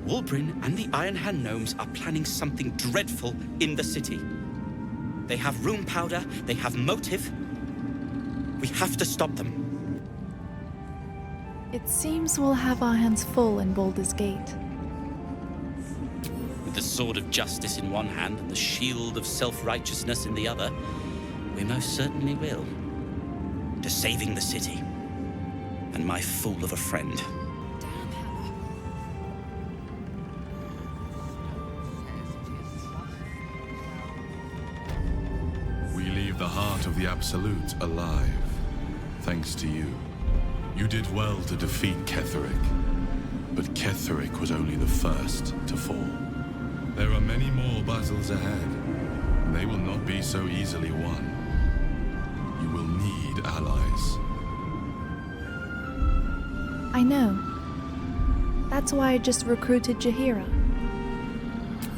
Wulbrin and the Iron Hand Gnomes are planning something dreadful in the city. They have rune powder, they have motive. We have to stop them. It seems we'll have our hands full in Baldur's Gate. With the sword of justice in one hand and the shield of self-righteousness in the other, we most certainly will. To saving the city. And my fool of a friend. We leave the heart of the Absolute alive, thanks to you. You did well to defeat Ketheric, but Ketheric was only the first to fall. There are many more battles ahead, and they will not be so easily won. You will need allies. I know. That's why I just recruited Jaheira.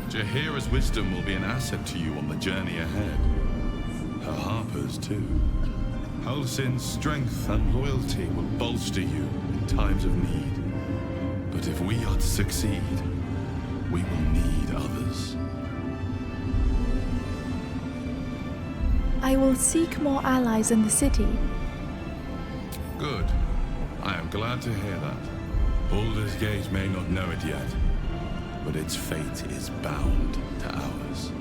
Jaheira's wisdom will be an asset to you on the journey ahead. Her harpers, too. Halsin's strength and loyalty will bolster you in times of need. But if we are to succeed, we will need others. I will seek more allies in the city. Good. I am glad to hear that. Baldur's Gate may not know it yet, but its fate is bound to ours.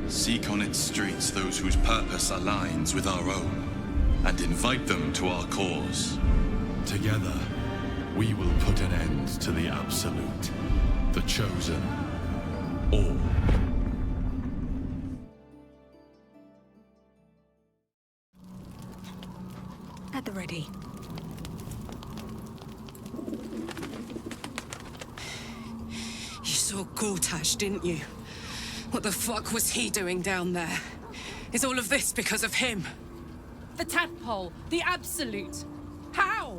Seek on its streets those whose purpose aligns with our own, and invite them to our cause. Together, we will put an end to the Absolute, the Chosen, all. At the ready. You saw Gortash, didn't you? What the fuck was he doing down there? Is all of this because of him? The tadpole, the Absolute. How?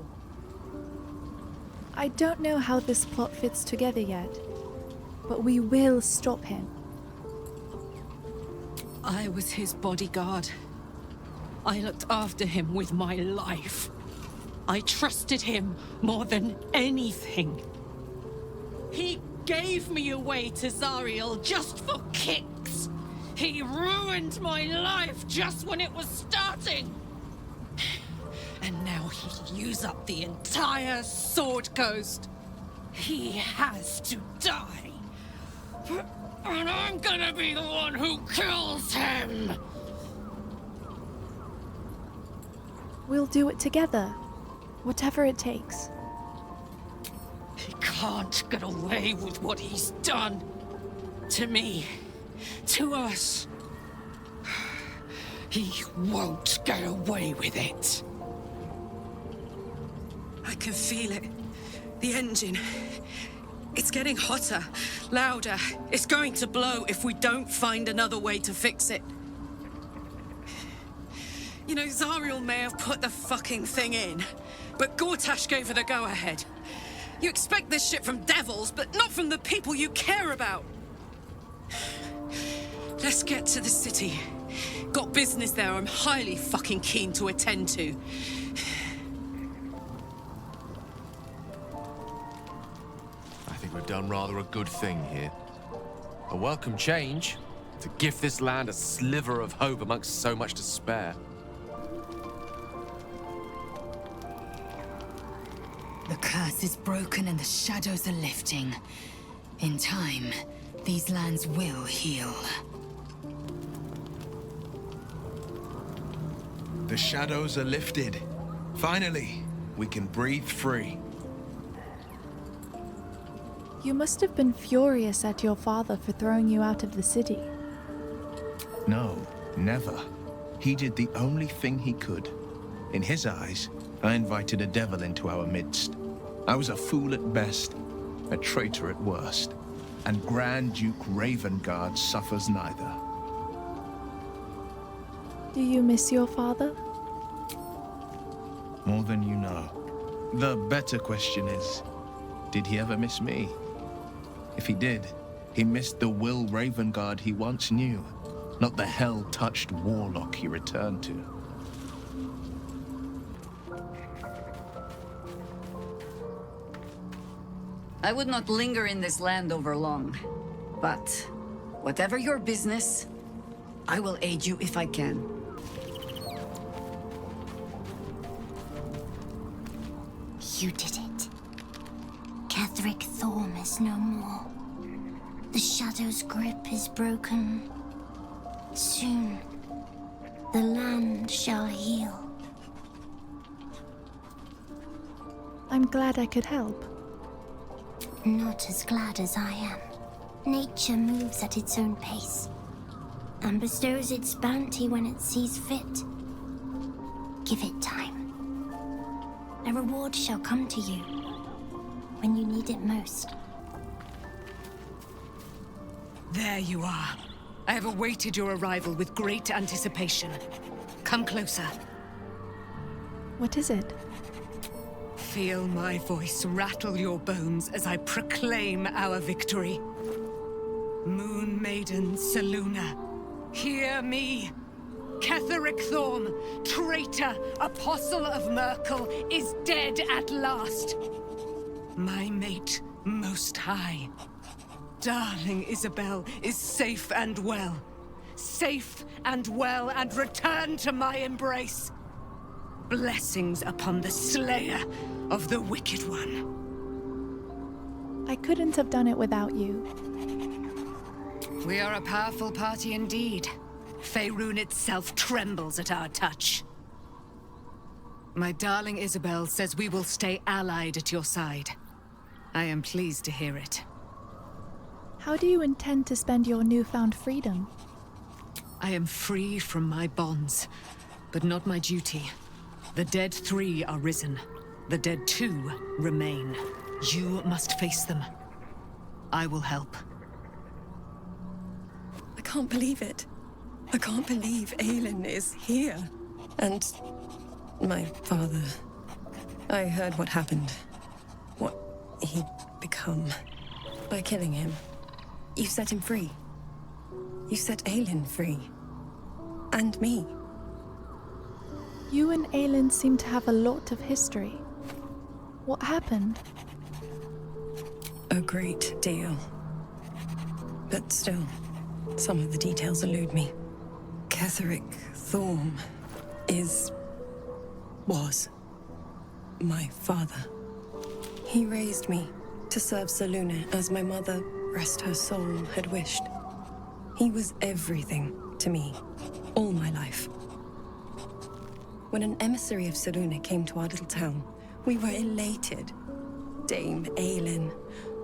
I don't know how this plot fits together yet, but we will stop him. I was his bodyguard. I looked after him with my life. I trusted him more than anything. He gave me away to Zariel just for kicks. He ruined my life just when it was starting. And now he'll use up the entire Sword Coast. He has to die. And I'm gonna be the one who kills him! We'll do it together. Whatever it takes. He can't get away with what he's done. To me. To us. He won't get away with it. I can feel it. The engine. It's getting hotter, louder. It's going to blow if we don't find another way to fix it. You know, Zariel may have put the fucking thing in, but Gortash gave her the go-ahead. You expect this shit from devils, but not from the people you care about. Let's get to the city. Got business there I'm highly fucking keen to attend to. I think we've done rather a good thing here. A welcome change to give this land a sliver of hope amongst so much despair. The curse is broken and the shadows are lifting. In time, these lands will heal. The shadows are lifted. Finally, we can breathe free. You must have been furious at your father for throwing you out of the city. No, never. He did the only thing he could. In his eyes, I invited a devil into our midst. I was a fool at best, a traitor at worst, and Grand Duke Ravengard suffers neither. Do you miss your father? More than you know. The better question is, did he ever miss me? If he did, he missed the Will Ravengard he once knew, not the hell-touched warlock he returned to. I would not linger in this land over long. But, whatever your business, I will aid you if I can. You did it. Ketheric Thorm is no more. The Shadow's grip is broken. Soon, the land shall heal. I'm glad I could help. Not as glad as I am. Nature moves at its own pace, and bestows its bounty when it sees fit. Give it time. A reward shall come to you when you need it most. There you are. I have awaited your arrival with great anticipation. Come closer. What is it? Feel my voice rattle your bones as I proclaim our victory. Moon Maiden Selûne, hear me. Ketheric Thorm, traitor, apostle of Merkel, is dead at last. My mate, Most High. Darling Isabel is safe and well. Safe and well and returned to my embrace. Blessings upon the slayer of the Wicked One. I couldn't have done it without you. We are a powerful party indeed. Faerun itself trembles at our touch. My darling Isabel says we will stay allied at your side. I am pleased to hear it. How do you intend to spend your newfound freedom? I am free from my bonds, but not my duty. The dead 3 are risen. The dead 2 remain. You must face them. I will help. I can't believe it. I can't believe Aelin is here. And my father. I heard what happened. What he'd become. By killing him. You set him free. You set Aelin free. And me. You and Aelin seem to have a lot of history. What happened? A great deal. But still, some of the details elude me. Ketheric Thorm was my father. He raised me to serve Selûne as my mother rest her soul, had wished. He was everything to me, all my life. When an emissary of Seruna came to our little town, we were elated. Dame Aelin,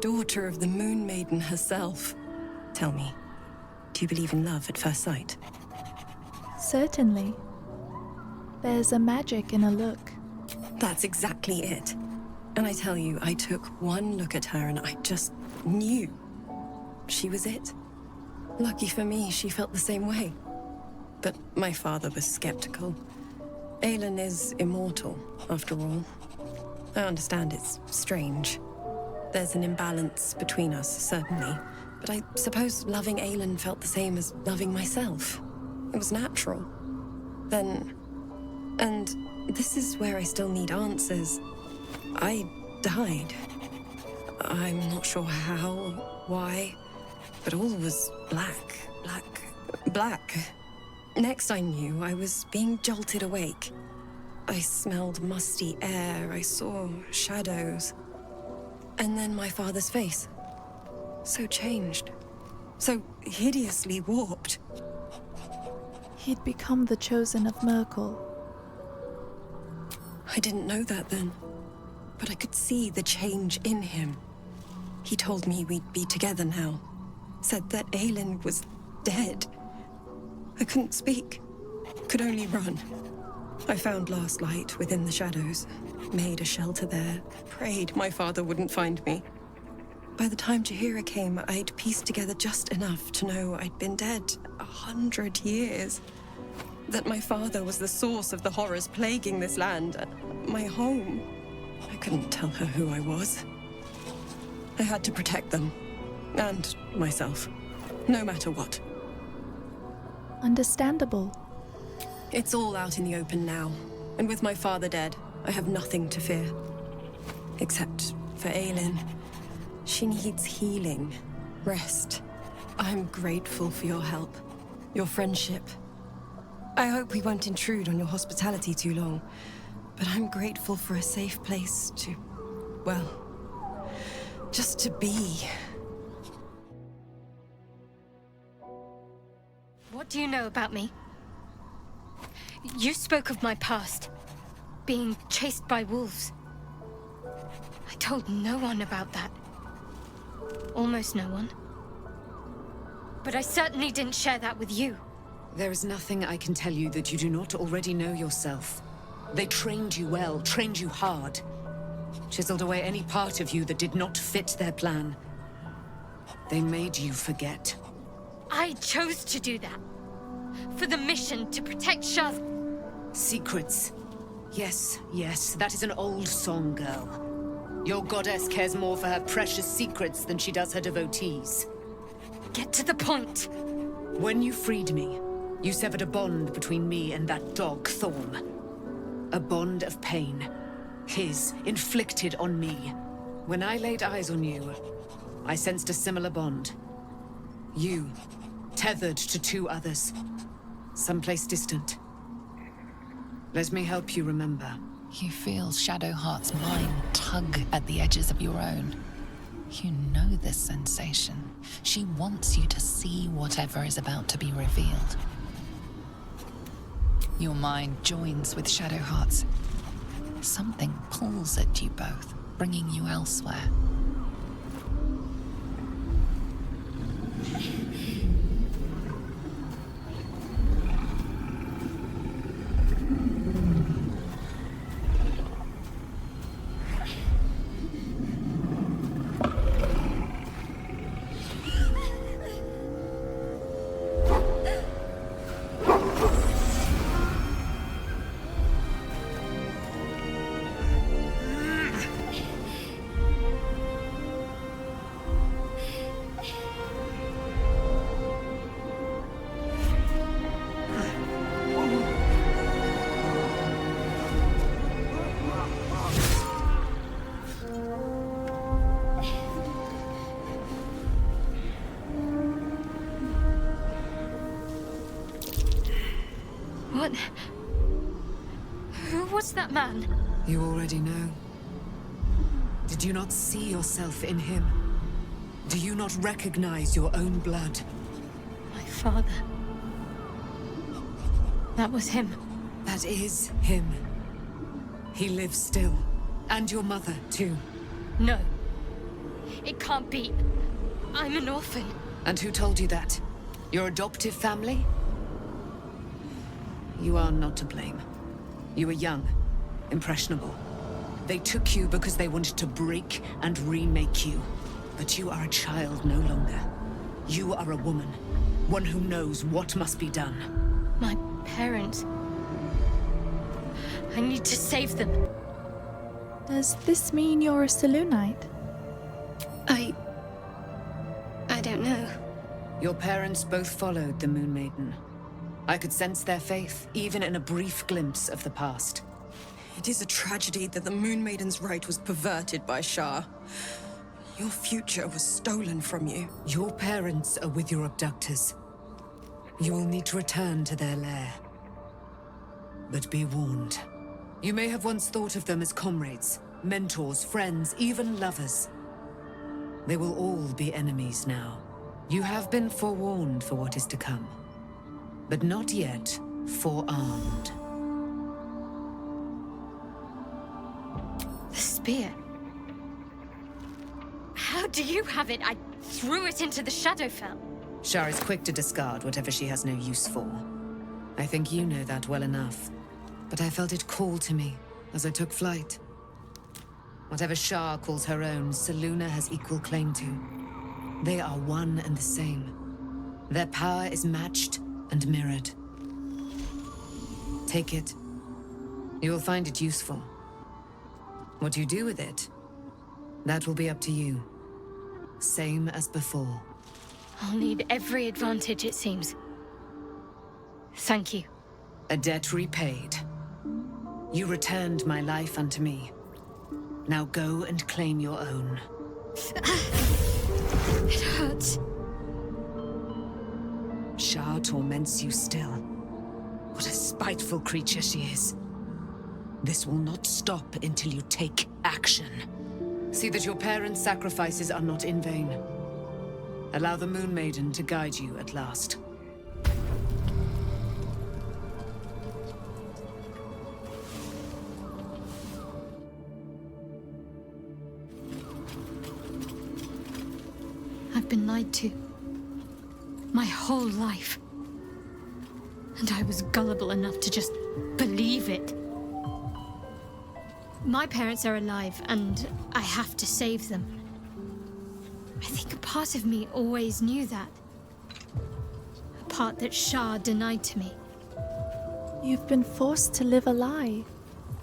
daughter of the Moon Maiden herself. Tell me, do you believe in love at first sight? Certainly. There's a magic in a look. That's exactly it. And I tell you, I took one look at her and I just knew she was it. Lucky for me, she felt the same way. But my father was skeptical. Aelin is immortal, after all. I understand it's strange. There's an imbalance between us, certainly. But I suppose loving Aelin felt the same as loving myself. It was natural. Then... and this is where I still need answers. I died. I'm not sure how, why, but all was black. Next I knew, I was being jolted awake. I smelled musty air, I saw shadows. And then my father's face. So changed. So hideously warped. He'd become the chosen of Merkel. I didn't know that then, but I could see the change in him. He told me we'd be together now. Said that Aelin was dead. I couldn't speak. Could only run. I found last light within the shadows. Made a shelter there. Prayed my father wouldn't find me. By the time Jaheira came, I'd pieced together just enough to know I'd been dead 100 years. That my father was the source of the horrors plaguing this land. My home. I couldn't tell her who I was. I had to protect them. And myself. No matter what. Understandable. It's all out in the open now. And with my father dead, I have nothing to fear. Except for Aelin. She needs healing. Rest. I'm grateful for your help. Your friendship. I hope we won't intrude on your hospitality too long. But I'm grateful for a safe place to... well... just to be. What do you know about me? You spoke of my past. Being chased by wolves. I told no one about that. Almost no one. But I certainly didn't share that with you. There is nothing I can tell you that you do not already know yourself. They trained you well, trained you hard. Chiseled away any part of you that did not fit their plan. They made you forget. I chose to do that. For the mission to protect Shaz. Secrets. Yes, yes, that is an old song, girl. Your goddess cares more for her precious secrets than she does her devotees. Get to the point. When you freed me, you severed a bond between me and that dog, Thorm. A bond of pain. His, inflicted on me. When I laid eyes on you, I sensed a similar bond. You, tethered to two others. Someplace distant. Let me help you remember. You feel Shadowheart's mind tug at the edges of your own. You know this sensation. She wants you to see whatever is about to be revealed. Your mind joins with Shadowheart's. Something pulls at you both, bringing you elsewhere. What? Who was that man? You already know. Did you not see yourself in him? Do you not recognize your own blood? My father. That was him. That is him. He lives still. And your mother, too. No. It can't be. I'm an orphan. And who told you that? Your adoptive family? You are not to blame. You were young, impressionable. They took you because they wanted to break and remake you. But you are a child no longer. You are a woman. One who knows what must be done. My parents. I need to save them. Does this mean you're a Selûnite? I don't know. Your parents both followed the Moon Maiden. I could sense their faith, even in a brief glimpse of the past. It is a tragedy that the Moon Maiden's right was perverted by Shah. Your future was stolen from you. Your parents are with your abductors. You will need to return to their lair. But be warned. You may have once thought of them as comrades, mentors, friends, even lovers. They will all be enemies now. You have been forewarned for what is to come, but not yet forearmed. The spear. How do you have it? I threw it into the Shadowfell. Shah is quick to discard whatever she has no use for. I think you know that well enough. But I felt it call to me as I took flight. Whatever Shah calls her own, Selûne has equal claim to. They are one and the same. Their power is matched and mirrored. Take it. You will find it useful. What you do with it, that will be up to you. Same as before. I'll need every advantage, it seems. Thank you. A debt repaid. You returned my life unto me. Now go and claim your own. It hurts. Shah torments you still. What a spiteful creature she is. This will not stop until you take action. See that your parents' sacrifices are not in vain. Allow the Moon Maiden to guide you at last. I've been lied to. My whole life. And I was gullible enough to just believe it. My parents are alive, and I have to save them. I think a part of me always knew that. A part that Shah denied to me. You've been forced to live a lie.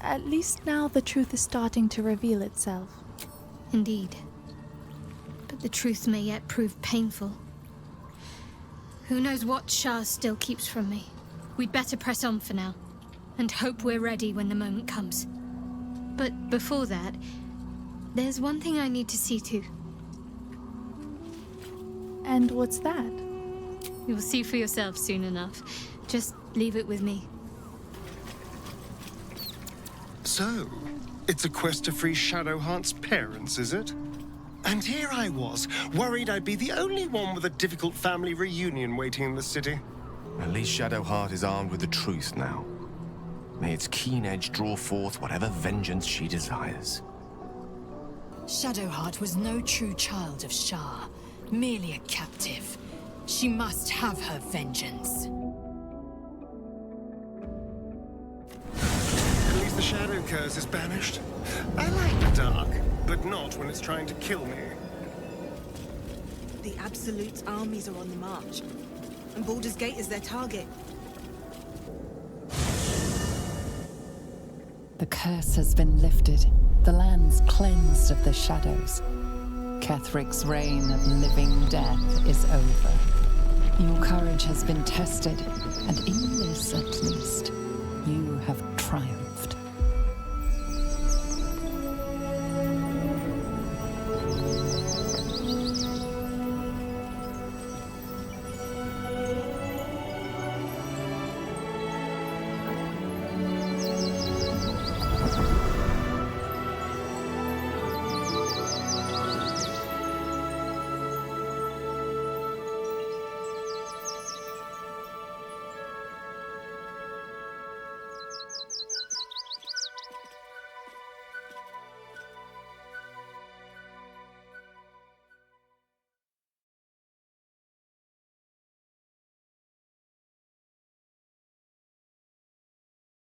At least now the truth is starting to reveal itself. Indeed. But the truth may yet prove painful. Who knows what Shah still keeps from me? We'd better press on for now, and hope we're ready when the moment comes. But before that, there's one thing I need to see to. And what's that? You'll see for yourself soon enough. Just leave it with me. So, it's a quest to free Shadowheart's parents, is it? And here I was, worried I'd be the only one with a difficult family reunion waiting in the city. At least Shadowheart is armed with the truth now. May its keen edge draw forth whatever vengeance she desires. Shadowheart was no true child of Shah, merely a captive. She must have her vengeance. At least the shadow curse is banished. I like the dark, but not when it's trying to kill me. The Absolute's armies are on the march, and Baldur's Gate is their target. The curse has been lifted, the land's cleansed of the shadows. Kethric's reign of living death is over. Your courage has been tested, and in this at least, you have triumphed.